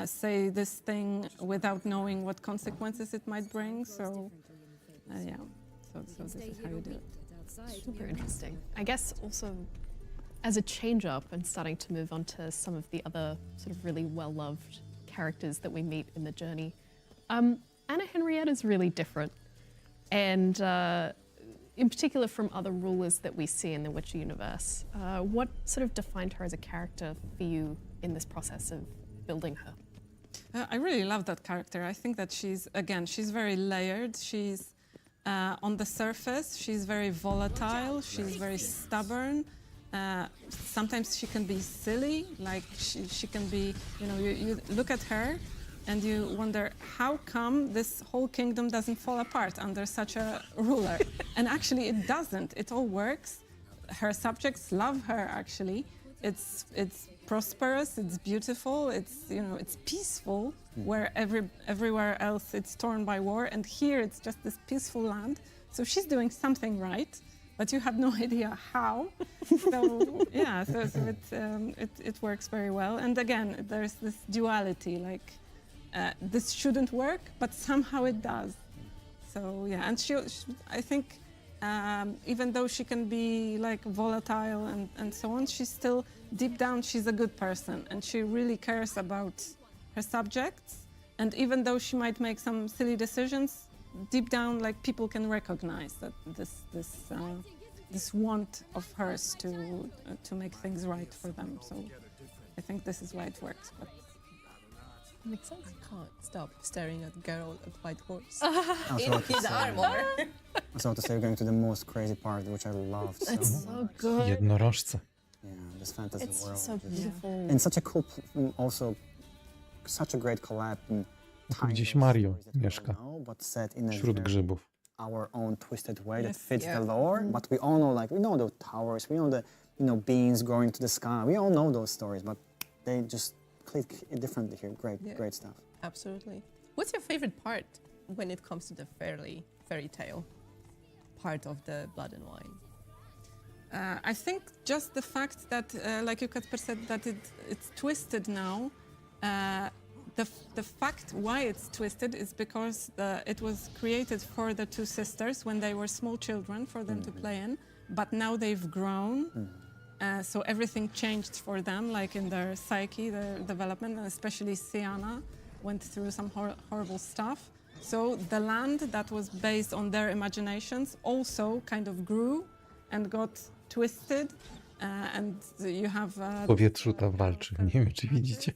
say this thing without knowing what consequences it might bring. So, so this is how you do it. Super interesting. I guess also as a change-up and starting to move on to some of the other sort of really well-loved characters that we meet in the journey, Anna Henrietta is really different. And in particular from other rulers that we see in the Witcher universe. What sort of defined her as a character for you in this process of building her? I really love that character. I think that she's very layered. She's On the surface, she's very volatile, she's very stubborn. Sometimes she can be silly, like she can be, you look at her and you wonder how come this whole kingdom doesn't fall apart under such a ruler. And actually it doesn't, it all works. Her subjects love her actually. It's prosperous, it's beautiful, it's peaceful, where everywhere else it's torn by war, and here it's just this peaceful land. So she's doing something right, but you have no idea how. So yeah, so it works very well. And again, there's this duality, like this shouldn't work, but somehow it does. So yeah, and she I think even though she can be like volatile and so on, she's still, deep down, she's a good person and she really cares about her subjects. And even though she might make some silly decisions, deep down, like people can recognize that this want of hers to make things right for them. So I think this is why it works. But Makes sense. Can't stop staring at girl at white horse. Also, In his armor. So to say, we're going to the most crazy part, which I loved. So, It's so good. Jednorożce. yeah, this fantasy It's world. so beautiful. And such a cool, also such a great collab. In tiny gdzieś little Mario stories that we mieszka. all know, but set in a Wśród very grzybów. our own twisted way that Yes. fits Yeah. the lore. But we all know, like, we know the towers, we know the, beings growing to the sky. We all know those stories, but they just click differently here. Great, Yeah. great stuff. Absolutely. What's your favorite part when it comes to the fairy tale part of the Blood and Wine? I think just the fact that, like you Kacper said, that it's twisted now. The fact why it's twisted is because it was created for the two sisters when they were small children for them to play in, but now they've grown. So everything changed for them, like in their psyche, their development, and especially Sienna went through some horrible stuff. So the land that was based on their imaginations also kind of grew and got twisted. And you have... W powietrzu ta walczy. Nie wiem, czy widzicie.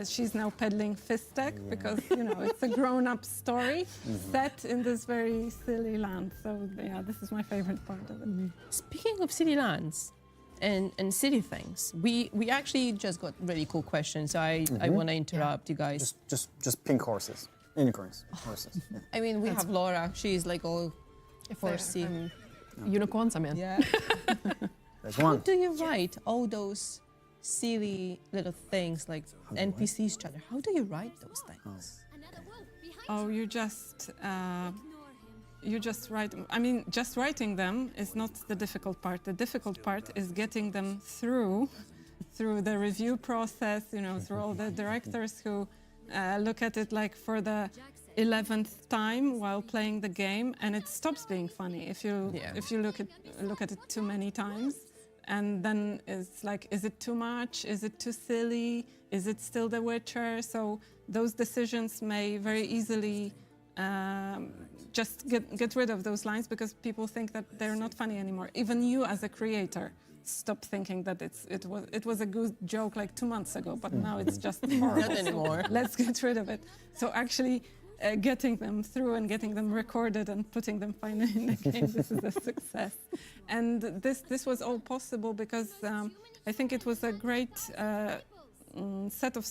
She's now peddling Fistek because, it's a grown-up story set in this very silly land. So yeah, this is my favorite part of it. Speaking of city lands and city things, we actually just got really cool questions. So I want to interrupt you guys. Just pink horses, unicorns, horses. Yeah. I mean, we have Laura. She's like all horsey. Unicorns, I'm in. Yeah. There's How one. do you write all those silly little things like NPCs chatter? How do you write those things? Oh, you just write. I mean, just writing them is not the difficult part. The difficult part is getting them through the review process. Through all the directors who look at it like for the 11th time while playing the game, and it stops being funny if you look at it too many times. And then it's like, is it too much? Is it too silly? Is it still The Witcher? So those decisions may very easily just get rid of those lines because people think that they're not funny anymore. Even you as a creator stop thinking that it was a good joke like 2 months ago, but now it's just horrible. Not anymore. Let's get rid of it. So actually getting them through and getting them recorded and putting them finally in the game, this is a success. And this was all possible because I think it was a great set of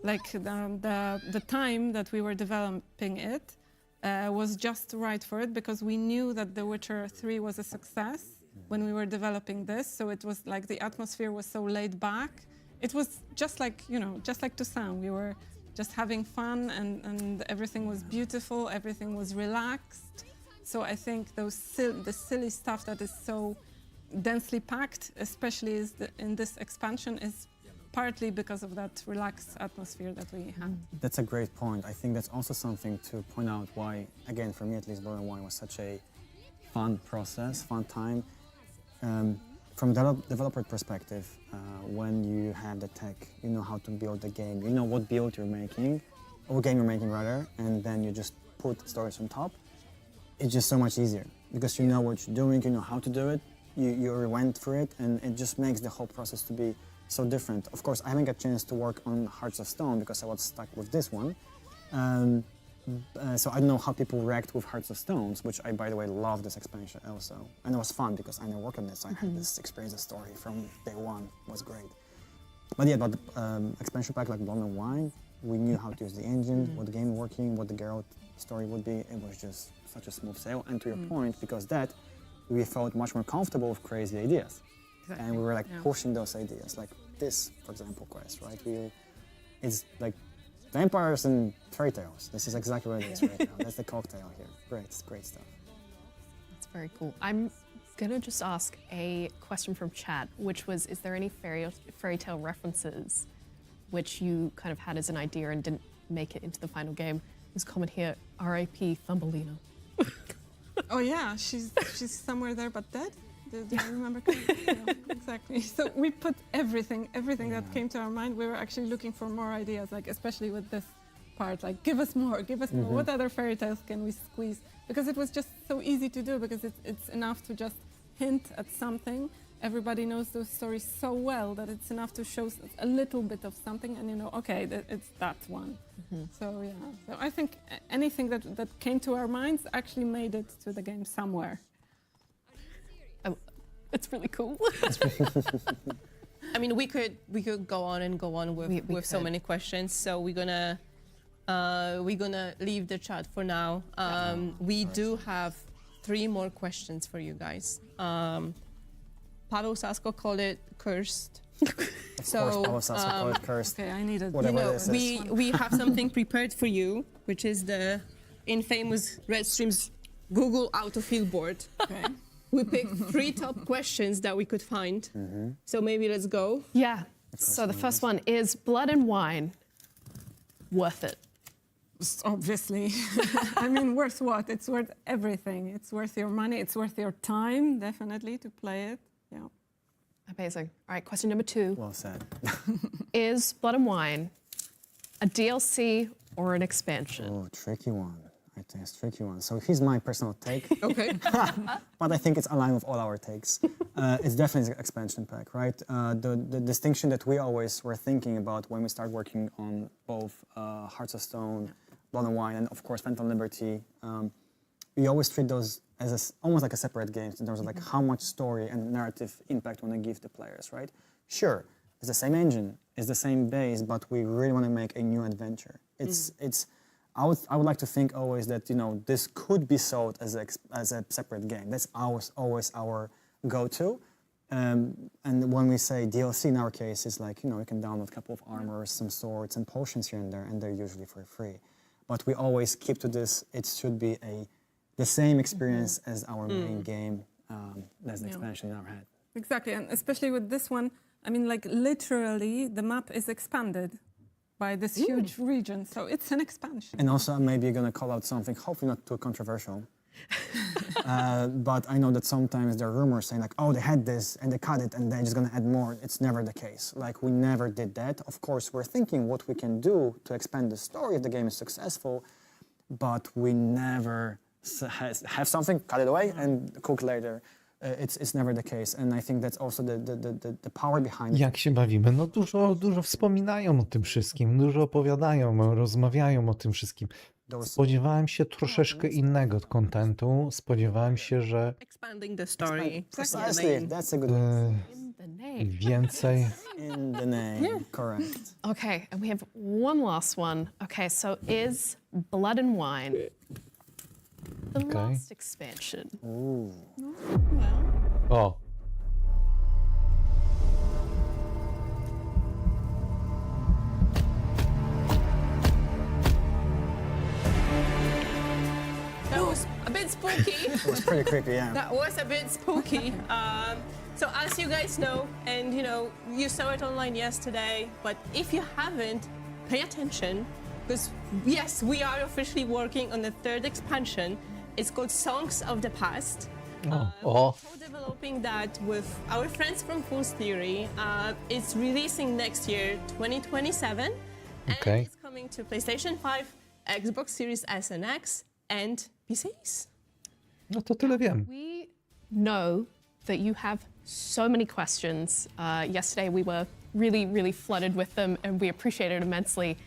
like the time that we were developing it was just right for it because we knew that The Witcher 3 was a success when we were developing this. So it was like the atmosphere was so laid back. It was just like Toussaint. We were just having fun and everything was beautiful, everything was relaxed. So I think the silly stuff that is so densely packed, especially in this expansion, is partly because of that relaxed atmosphere that we had. That's a great point. I think that's also something to point out why, again, for me at least, Blood and Wine was such a fun process, fun time. From the developer perspective, when you have the tech, you know how to build the game, you know what build you're making, or game you're making rather, and then you just put stories on top. It's just so much easier because you know what you're doing, you know how to do it, you went for it, and it just makes the whole process to be so different. Of course, I haven't got a chance to work on Hearts of Stone because I was stuck with this one. So I don't know how people react with Hearts of Stones, which I, by the way, love this expansion also. And it was fun because I never worked on this, so I had this experience, the story from day one was great. But yeah, but the expansion pack like Blood and Wine, we knew how to use the engine, what the game working, what the Geralt story would be. It was just such a smooth sail. And to your point, because that, we felt much more comfortable with crazy ideas. Exactly. And we were like pushing those ideas, like this, for example, quest, right? It's like vampires and fairy tales. This is exactly what it is right now. That's the cocktail here. Great, it's great stuff. That's very cool. I'm gonna just ask a question from chat, which was, is there any fairy tale references which you kind of had as an idea and didn't make it into the final game? There's a comment here, R.I.P. Thumbelina. Oh yeah, she's somewhere there but dead. Do I remember correctly? Yeah, exactly. So we put everything that came to our mind. We were actually looking for more ideas, like especially with this part, like give us more, give us more. What other fairy tales can we squeeze? Because it was just so easy to do, because it's enough to just hint at something. Everybody knows those stories so well that it's enough to show a little bit of something, and you know, okay, it's that one. So yeah, so I think anything that came to our minds actually made it to the game somewhere. Oh, it's really cool. I mean, we could go on and go on with We so could. many questions. So we're gonna leave the chat for now. We do have 3 more questions for you guys. Pavel Sasko called it cursed. Of course, Pavel Sasko called it cursed. Okay, I needed. Whatever this is. we have something prepared for you, which is the infamous Red Streams Google autofill board. Okay. We picked 3 top questions that we could find. So maybe let's go. Yeah. So the first one is Blood and Wine worth it? Obviously. I mean, worth what? It's worth everything. It's worth your money. It's worth your time, definitely, to play it. Yeah. Amazing. All right, question number 2. Well said. Is Blood and Wine a DLC or an expansion? Oh, tricky one. I think it's a tricky one. So here's my personal take. Okay. But I think it's aligned with all our takes. It's definitely an expansion pack, right? The distinction that we always were thinking about when we start working on both Hearts of Stone, Blood and Wine, and of course Phantom Liberty, we always treat those as almost like a separate games in terms of like how much story and narrative impact we want to give the players, right? Sure, it's the same engine, it's the same base, but we really want to make a new adventure. I would like to think always that, you know, this could be sold as a separate game. That's always our go-to. And when we say DLC in our case, it's like, you know, you can download a couple of armors, some swords and potions here and there, and they're usually for free. But we always keep to this, it should be the same experience as our main game. That's the expansion in our head. Exactly, and especially with this one, I mean, like literally, the map is expanded by this huge region, so it's an expansion. And also, maybe you're going to call out something, hopefully not too controversial. But I know that sometimes there are rumors saying like, oh, they had this and they cut it and they're just going to add more. It's never the case. Like, we never did that. Of course, we're thinking what we can do to expand the story if the game is successful, but we never have something, cut it away and cook later. It's never the case. And I think that's also the power behind it. Jak się bawimy? No dużo wspominają o tym wszystkim, dużo opowiadają, rozmawiają o tym wszystkim. Spodziewałem się troszeczkę innego kontentu. Spodziewałem się, że Expanding the story. Precisely, that's a good one. In the name. więcej. In the name, correct. Okay, and we have one last one. Okay, so is Blood and Wine the Okay. last expansion? Ooh. O, That was a bit spooky. It was pretty creepy, yeah. That was a bit spooky. So as you guys know, and you know, you saw it online yesterday, but if you haven't, pay attention, because yes, we are officially working on the 3rd expansion. It's called Songs of the Past. o, Co-developing that with our friends from Fool's Theory. It's releasing next year, 2027. Okay. And it's coming to PlayStation 5, Xbox Series S and X, and PCs. no to tyle wiem. We know that you have so many questions. Yesterday we were really flooded with them and we appreciate it immensely.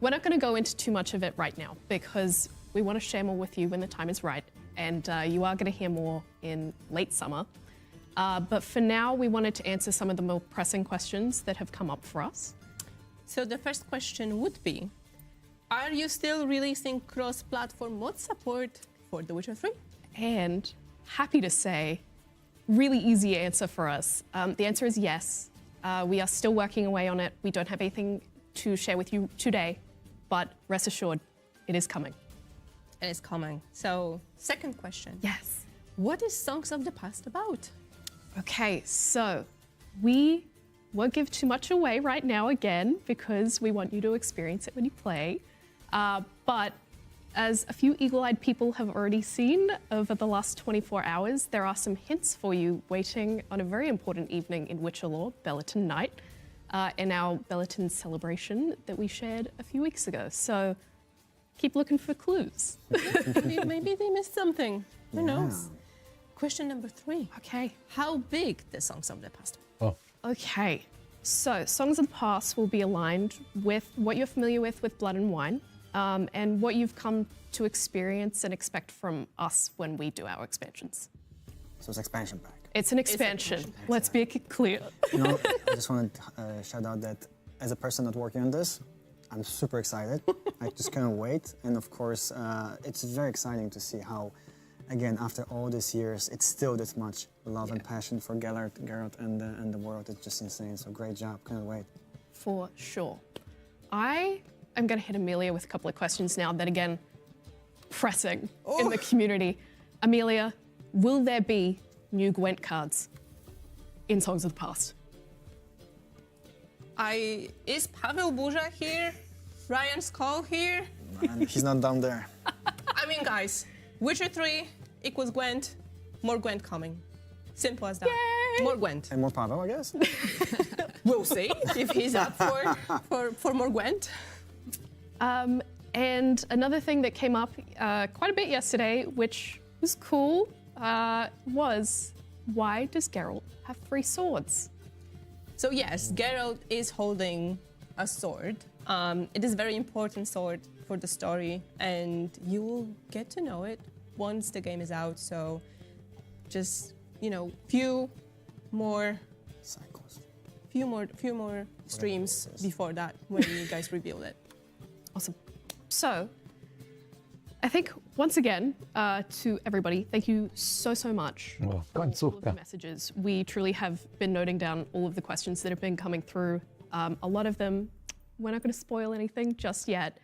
We're not going to go into too much of it right now because we want to share more with you when the time is right. And you are going to hear more in late summer. But for now, we wanted to answer some of the more pressing questions that have come up for us. So the first question would be, are you still releasing cross-platform mod support for The Witcher 3? And happy to say, really easy answer for us. The answer is yes. We are still working away on it. We don't have anything to share with you today, but rest assured, it is coming. It is coming. So, second question. Yes. What is Songs of the Past about? Okay, so we won't give too much away right now again because we want you to experience it when you play. But as a few eagle-eyed people have already seen over the last 24 hours, there are some hints for you waiting on a very important evening in Witcher lore, Belleton Night, in our Belleton celebration that we shared a few weeks ago. So keep looking for clues. Maybe they missed something. Who knows? Question number 3. Okay. How big the Songs of the Past? O, Okay, so Songs of the Past will be aligned with what you're familiar with Blood and Wine, and what you've come to experience and expect from us when we do our expansions. So it's expansion pack. It's an expansion. Let's make it clear. You know, I just want to shout out that as a person not working on this, I'm super excited. I just can't wait. And of course, it's very exciting to see how, again, after all these years, it's still this much love and passion for Geralt and the world. It's just insane. So great job. Can't wait. For sure. I am going to hit Amelia with a couple of questions now that, again, pressing in the community. Amelia, will there be new Gwent cards in Songs of the Past? Is Pavel Burza here? Ryan Skull here? And he's not down there. I mean, guys, Witcher 3 equals Gwent, more Gwent coming. Simple as that. Yay! More Gwent. And more Pavel, I guess. We'll see if he's up for more Gwent. And another thing that came up quite a bit yesterday, which was cool, was why does Geralt have 3 swords? So yes, Geralt is holding a sword. It is a very important sword for the story, and you will get to know it once the game is out. So just, you know, few more Cycles. few more streams before that when you guys reveal it. Awesome. So, I think once again, to everybody, thank you so much o, for all of the końcówka. messages. We truly have been noting down all of the questions that have been coming through. A lot of them, we're not going to spoil anything just yet.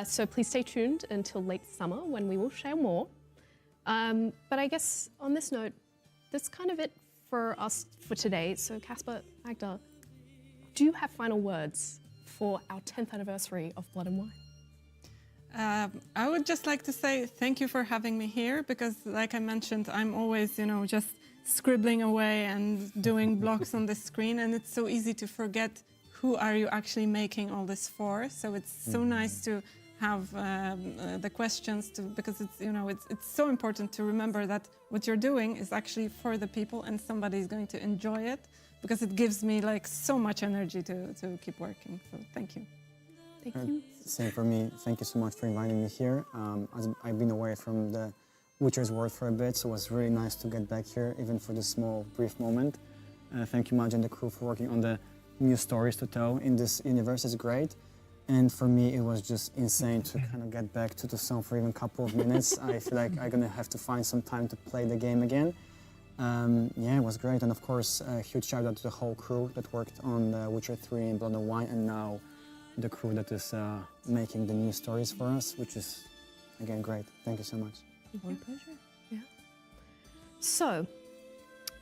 So please stay tuned until late summer when we will share more. But I guess on this note, that's kind of it for us for today. So Casper, Magda, do you have final words for our 10th anniversary of Blood and Wine? I would just like to say thank you for having me here because, like I mentioned, I'm always, you know, just scribbling away and doing blocks on the screen, and it's so easy to forget who are you actually making all this for. So it's so nice to have the questions because it's, you know, it's so important to remember that what you're doing is actually for the people and somebody is going to enjoy it, because it gives me like so much energy to keep working. So thank you. Thank you. Same for me. Thank you so much for inviting me here. As I've been away from the Witcher's world for a bit, so it was really nice to get back here, even for this small, brief moment. Thank you, Madge and the crew, for working on the new stories to tell in this universe. It's great. And for me, it was just insane to kind of get back to the song for even a couple of minutes. I feel like I'm gonna have to find some time to play the game again. Yeah, it was great. And of course, a huge shout out to the whole crew that worked on The Witcher 3 and Blood and Wine, and now the crew that is making the new stories for us, which is, again, great. Thank you so much. My pleasure. Yeah. So,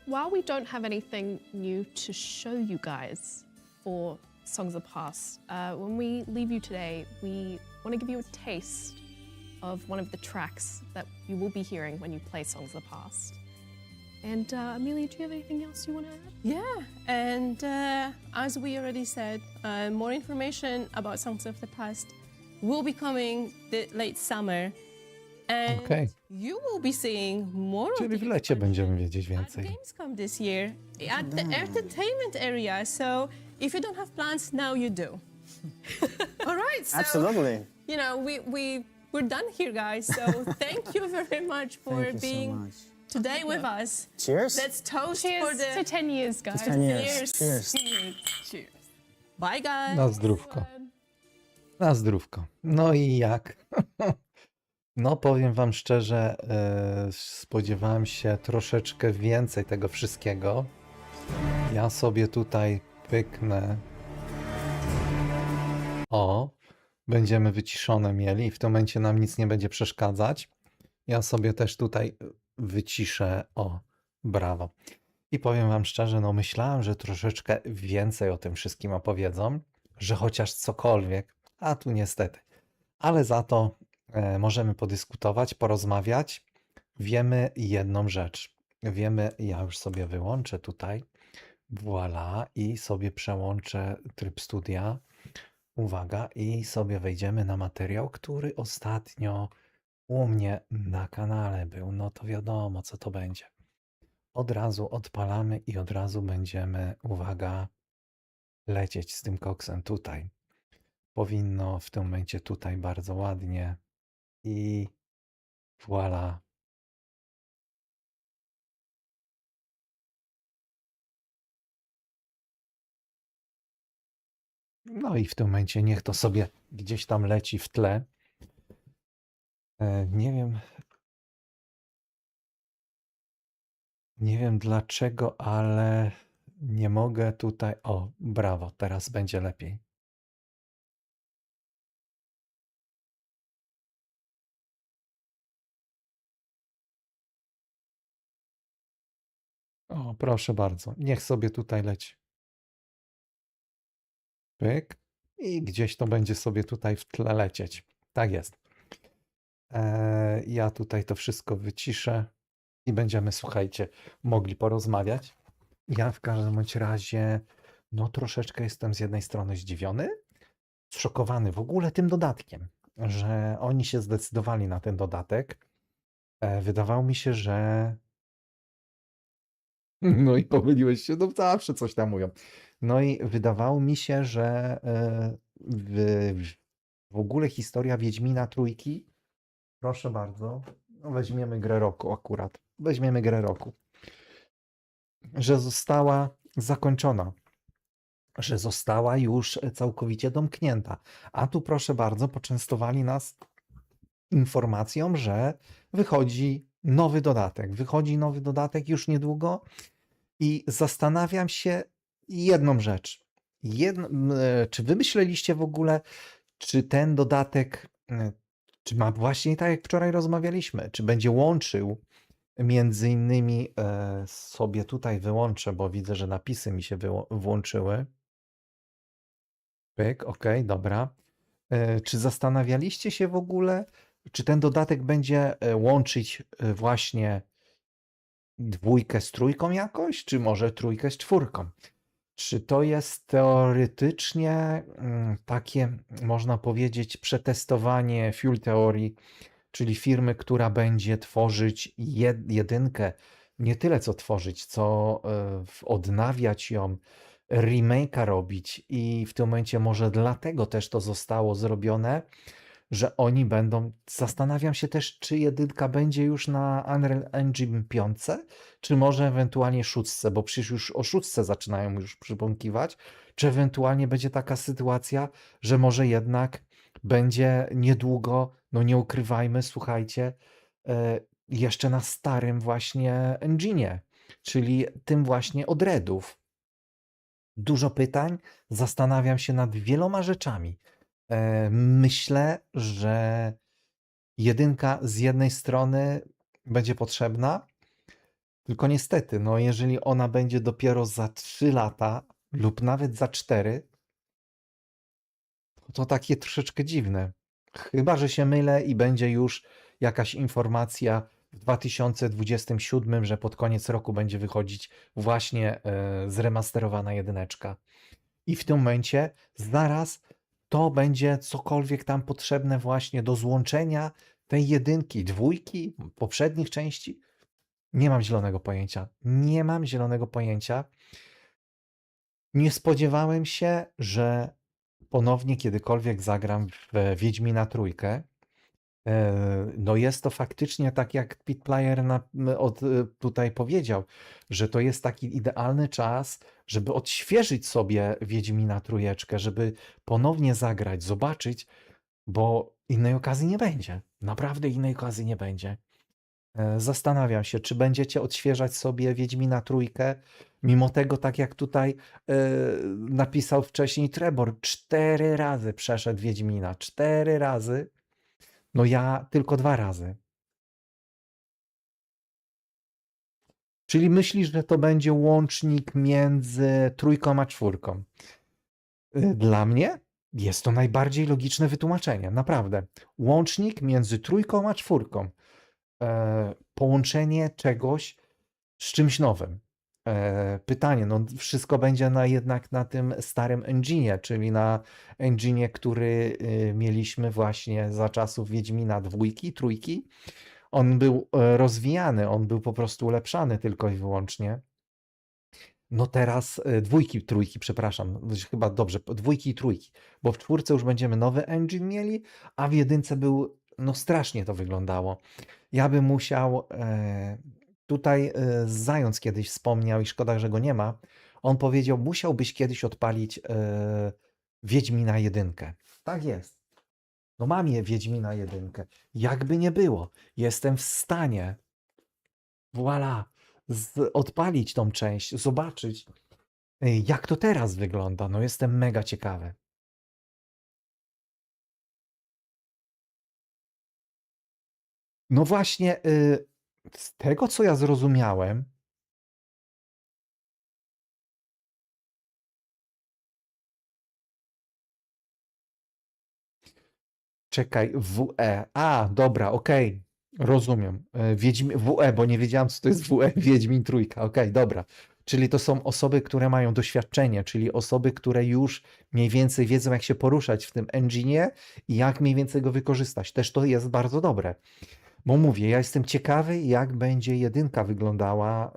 while we don't have anything new to show you guys for Songs of the Past, when we leave you today, we want to give you a taste of one of the tracks that you will be hearing when you play Songs of the Past. And Amelia, do you have anything else you want to add? Yeah, and as we already said, more information about Songs of the Past will be coming the late summer, and Okej. you will be seeing more Czyli of w the lecie będziemy wiedzieć at więcej. Gamescom this year at the entertainment area. So if you don't have plans, now you do. All right, so Absolutely. you know we're done here, guys. So thank you very much for Thank you so being much. today with us. Cheers. Let's toast Cheers for the to 10 years, guys. 10 years. Cheers. Cheers. Cheers. Bye, guys. Na zdrówko. Na zdrówko. No i jak? No powiem wam szczerze, spodziewałem się troszeczkę więcej tego wszystkiego. Ja sobie tutaj pyknę. O, będziemy wyciszone mieli i w tym momencie nam nic nie będzie przeszkadzać. Ja sobie też tutaj wyciszę. O, brawo. I powiem wam szczerze, no myślałem, że troszeczkę więcej o tym wszystkim opowiedzą, że chociaż cokolwiek, a tu niestety. Ale za to możemy podyskutować, porozmawiać. Wiemy jedną rzecz. Wiemy, ja już sobie wyłączę tutaj, voilà, i sobie przełączę tryb studia. Uwaga, i sobie wejdziemy na materiał, który ostatnio u mnie na kanale był. No to wiadomo, co to będzie. Od razu odpalamy i od razu będziemy, uwaga, lecieć z tym koksem tutaj. Powinno w tym momencie tutaj bardzo ładnie i voilà. No i w tym momencie niech to sobie gdzieś tam leci w tle. Nie wiem dlaczego, ale nie mogę tutaj. O, brawo, teraz będzie lepiej. O, proszę bardzo, niech sobie tutaj leci. Pyk. I gdzieś to będzie sobie tutaj w tle lecieć. Tak jest. Ja tutaj to wszystko wyciszę i będziemy, słuchajcie, mogli porozmawiać. Ja w każdym bądź razie, no troszeczkę jestem z jednej strony zdziwiony, zszokowany w ogóle tym dodatkiem, że oni się zdecydowali na ten dodatek. Wydawało mi się, że... No i pomyliłeś się, no zawsze coś tam mówią. No i wydawało mi się, że w ogóle historia Wiedźmina trójki, proszę bardzo, no weźmiemy grę roku akurat, weźmiemy grę roku, że została zakończona, że została już całkowicie domknięta. A tu proszę bardzo, poczęstowali nas informacją, że wychodzi nowy dodatek już niedługo i zastanawiam się jedną rzecz. Czy wy myśleliście w ogóle, czy ten dodatek, czy ma właśnie tak jak wczoraj rozmawialiśmy, czy będzie łączył między innymi, sobie tutaj wyłączę, bo widzę, że napisy mi się włączyły. Pyk, okej, dobra. Czy zastanawialiście się w ogóle, czy ten dodatek będzie łączyć właśnie dwójkę z trójką jakoś, czy może trójkę z czwórką? Czy to jest teoretycznie takie, można powiedzieć, przetestowanie full teorii, czyli firmy, która będzie tworzyć jedynkę, nie tyle co tworzyć, co odnawiać ją, remake'a robić i w tym momencie może dlatego też to zostało zrobione, że oni będą, zastanawiam się też, czy jedynka będzie już na Unreal Engine 5, czy może ewentualnie szóstce, bo przecież już o szóstce zaczynają już przybąkiwać, czy ewentualnie będzie taka sytuacja, że może jednak będzie niedługo, no nie ukrywajmy, słuchajcie, jeszcze na starym właśnie engine'ie, czyli tym właśnie od Redów. Dużo pytań, zastanawiam się nad wieloma rzeczami. Myślę, że jedynka z jednej strony będzie potrzebna, tylko niestety, no jeżeli ona będzie dopiero za 3 lata lub nawet za 4, to takie troszeczkę dziwne. Chyba że się mylę i będzie już jakaś informacja w 2027, że pod koniec roku będzie wychodzić właśnie zremasterowana jedyneczka. I w tym momencie zaraz to będzie cokolwiek tam potrzebne właśnie do złączenia tej jedynki, dwójki, poprzednich części. Nie mam zielonego pojęcia. Nie mam zielonego pojęcia. Nie spodziewałem się, że ponownie kiedykolwiek zagram w Wiedźmina trójkę. No jest to faktycznie tak, jak Pit Player tutaj powiedział, że to jest taki idealny czas, żeby odświeżyć sobie Wiedźmina trójeczkę, żeby ponownie zagrać, zobaczyć, bo innej okazji nie będzie. Naprawdę innej okazji nie będzie. Zastanawiam się, czy będziecie odświeżać sobie Wiedźmina trójkę, mimo tego, tak jak tutaj napisał wcześniej Trebor, 4 razy przeszedł Wiedźmina, 4 razy. No ja tylko 2 razy. Czyli myślisz, że to będzie łącznik między trójką a czwórką? Dla mnie jest to najbardziej logiczne wytłumaczenie, naprawdę. Łącznik między trójką a czwórką. Połączenie czegoś z czymś nowym. Pytanie, no wszystko będzie jednak na tym starym engine'ie, czyli na engine'ie, który mieliśmy właśnie za czasów Wiedźmina dwójki, trójki. On był rozwijany, on był po prostu ulepszany tylko i wyłącznie. No teraz dwójki, trójki, przepraszam, chyba dobrze, dwójki i trójki, bo w czwórce już będziemy nowy engine mieli, a w jedynce był, no strasznie to wyglądało. Ja bym musiał, tutaj Zając kiedyś wspomniał i szkoda, że go nie ma, on powiedział, musiałbyś kiedyś odpalić Wiedźmina jedynkę. Tak jest. No mam Wiedźmina jedynkę. Jakby nie było, jestem w stanie, voilà, odpalić tą część, zobaczyć, jak to teraz wygląda. No jestem mega ciekawy. No właśnie, z tego co ja zrozumiałem, czekaj, WE. A, dobra, okej, rozumiem. WE, bo nie wiedziałem, co to jest WE, Wiedźmin trójka. Okej, dobra. Czyli to są osoby, które mają doświadczenie, czyli osoby, które już mniej więcej wiedzą, jak się poruszać w tym engine'ie i jak mniej więcej go wykorzystać. Też to jest bardzo dobre. Bo mówię, ja jestem ciekawy, jak będzie jedynka wyglądała,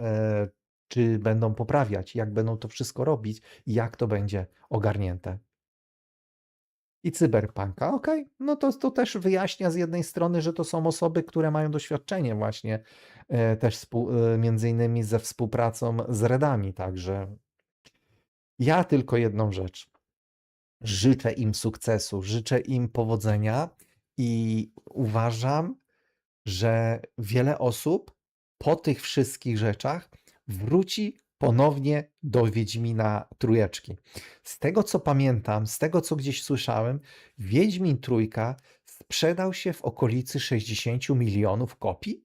czy będą poprawiać, jak będą to wszystko robić i jak to będzie ogarnięte. I cyberpunka, okej, no to też wyjaśnia z jednej strony, że to są osoby, które mają doświadczenie właśnie też między innymi ze współpracą z Redami, także ja tylko jedną rzecz. Życzę im sukcesu, życzę im powodzenia i uważam, że wiele osób po tych wszystkich rzeczach wróci ponownie do Wiedźmina trójeczki. Z tego co pamiętam, z tego co gdzieś słyszałem, Wiedźmin trójka sprzedał się w okolicy 60 milionów kopii.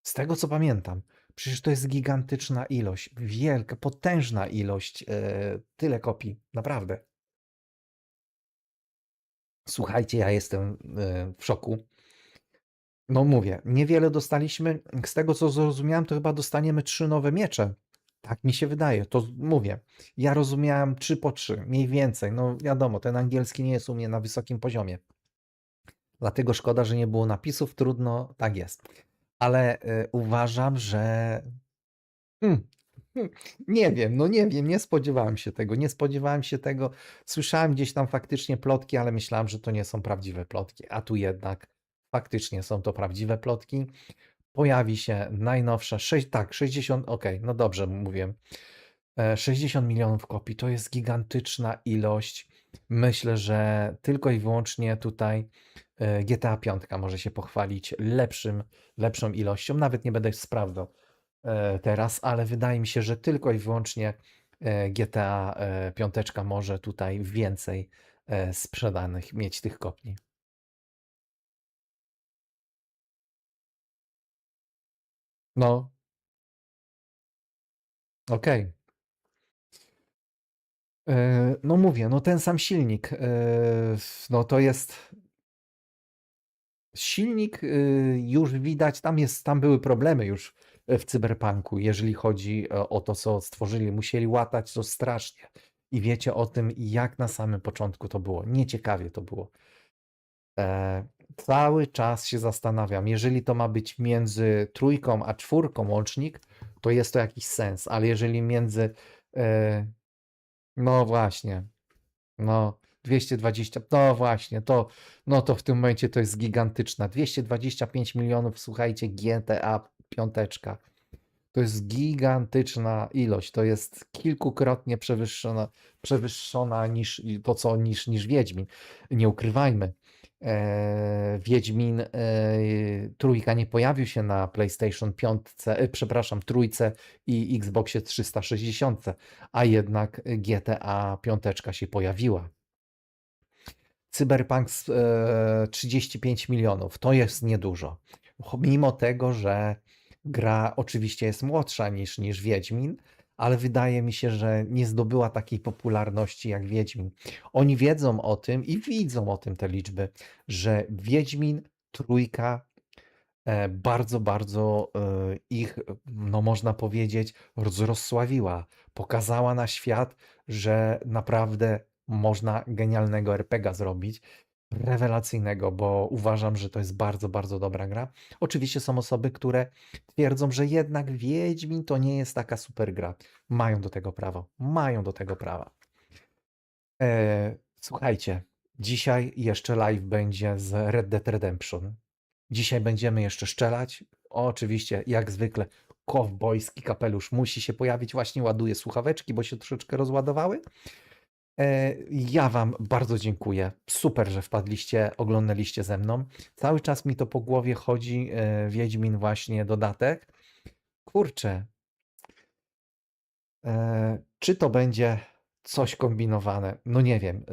Z tego co pamiętam. Przecież to jest gigantyczna ilość, wielka, potężna ilość, tyle kopii, naprawdę. Słuchajcie, ja jestem w szoku. No mówię, niewiele dostaliśmy. Z tego co zrozumiałem, to chyba dostaniemy 3 nowe miecze. Tak mi się wydaje. To mówię. Ja rozumiałem 3 po 3, mniej więcej. No wiadomo, ten angielski nie jest u mnie na wysokim poziomie. Dlatego szkoda, że nie było napisów. Trudno, tak jest. Ale uważam, że nie wiem, no nie wiem, nie spodziewałem się tego, nie spodziewałem się tego. Słyszałem gdzieś tam faktycznie plotki, ale myślałem, że to nie są prawdziwe plotki, a tu jednak faktycznie są to prawdziwe plotki. Pojawi się najnowsza, 60, okej, no dobrze mówię, 60 milionów kopii, to jest gigantyczna ilość. Myślę, że tylko i wyłącznie tutaj GTA 5 może się pochwalić lepszą ilością, nawet nie będę sprawdzał teraz, ale wydaje mi się, że tylko i wyłącznie GTA 5 może tutaj więcej sprzedanych mieć tych kopii. No, okej. No mówię, no ten sam silnik, no to jest silnik, już widać, tam były problemy już w Cyberpunku, jeżeli chodzi o to, co stworzyli. Musieli łatać to strasznie. I wiecie o tym, jak na samym początku to było. Nieciekawie to było. Cały czas się zastanawiam, jeżeli to ma być między trójką a czwórką łącznik, to jest to jakiś sens, ale jeżeli między... no właśnie. No, 220, no właśnie, no to w tym momencie to jest gigantyczna. 225 milionów, słuchajcie, GTA piąteczka. To jest gigantyczna ilość. To jest kilkukrotnie przewyższona niż Wiedźmin. Nie ukrywajmy. Wiedźmin trójka nie pojawił się na PlayStation 5, przepraszam, trójce i Xboxie 360, a jednak GTA piąteczka się pojawiła. Cyberpunk 35 milionów, to jest niedużo. Mimo tego, że gra oczywiście jest młodsza niż Wiedźmin, ale wydaje mi się, że nie zdobyła takiej popularności jak Wiedźmin. Oni wiedzą o tym i widzą o tym te liczby, że Wiedźmin trójka bardzo, bardzo ich, no można powiedzieć, rozsławiła. Pokazała na świat, że naprawdę można genialnego RPGa zrobić, rewelacyjnego, bo uważam, że to jest bardzo, bardzo dobra gra. Oczywiście są osoby, które twierdzą, że jednak Wiedźmin to nie jest taka super gra. Mają do tego prawo. Mają do tego prawa. Słuchajcie, dzisiaj jeszcze live będzie z Red Dead Redemption. Dzisiaj będziemy jeszcze strzelać. Oczywiście, jak zwykle, kowbojski kapelusz musi się pojawić. Właśnie ładuję słuchaweczki, bo się troszeczkę rozładowały. Ja wam bardzo dziękuję. Super, że wpadliście, oglądaliście ze mną. Cały czas mi to po głowie chodzi. Wiedźmin właśnie dodatek. Kurczę. Czy to będzie coś kombinowane? No nie wiem.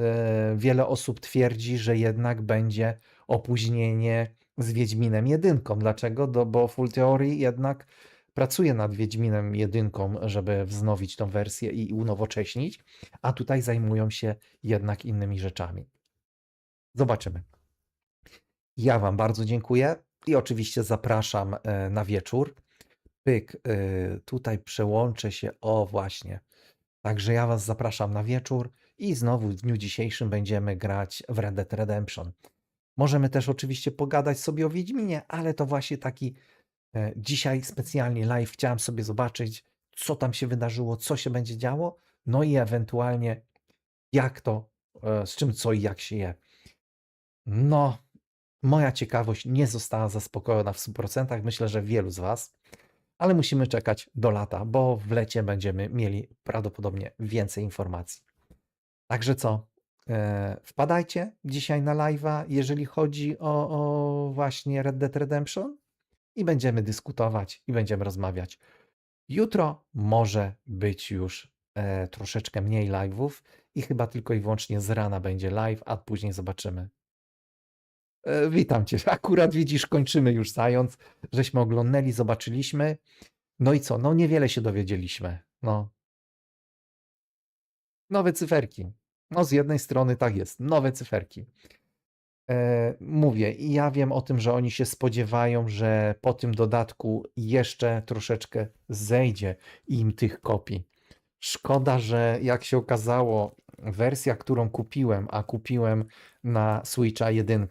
Wiele osób twierdzi, że jednak będzie opóźnienie z Wiedźminem 1. Dlaczego? Bo Full Theory jednak pracuje nad Wiedźminem 1, żeby wznowić tą wersję i unowocześnić, a tutaj zajmują się jednak innymi rzeczami. Zobaczymy. Ja wam bardzo dziękuję i oczywiście zapraszam na wieczór. Pyk, tutaj przełączę się, o właśnie. Także ja was zapraszam na wieczór i znowu w dniu dzisiejszym będziemy grać w Red Dead Redemption. Możemy też oczywiście pogadać sobie o Wiedźminie, ale to właśnie taki dzisiaj specjalnie live. Chciałem sobie zobaczyć, co tam się wydarzyło, co się będzie działo, no i ewentualnie jak to, z czym co i jak się je. No, moja ciekawość nie została zaspokojona w 100%, myślę, że wielu z was, ale musimy czekać do lata, bo w lecie będziemy mieli prawdopodobnie więcej informacji. Także co? Wpadajcie dzisiaj na live'a, jeżeli chodzi o właśnie Red Dead Redemption i będziemy dyskutować i będziemy rozmawiać. Jutro może być już troszeczkę mniej live'ów i chyba tylko i wyłącznie z rana będzie live, a później zobaczymy. Witam cię. Akurat widzisz, kończymy już Zając. Żeśmy oglądnęli, zobaczyliśmy. No i co? No niewiele się dowiedzieliśmy. No. Nowe cyferki. No z jednej strony tak jest. Nowe cyferki. Mówię, i ja wiem o tym, że oni się spodziewają, że po tym dodatku jeszcze troszeczkę zejdzie im tych kopii. Szkoda, że jak się okazało, wersja, którą kupiłem, a kupiłem na Switcha 1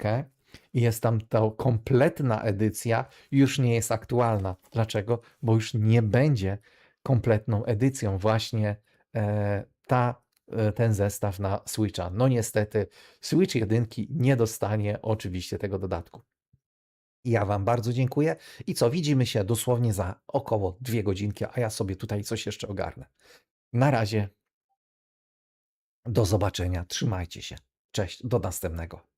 i jest tam ta kompletna edycja, już nie jest aktualna. Dlaczego? Bo już nie będzie kompletną edycją właśnie ten zestaw na Switcha. No niestety Switch 1 nie dostanie oczywiście tego dodatku. Ja wam bardzo dziękuję i co, widzimy się dosłownie za około 2 godzinki, a ja sobie tutaj coś jeszcze ogarnę. Na razie, do zobaczenia, trzymajcie się, cześć, do następnego.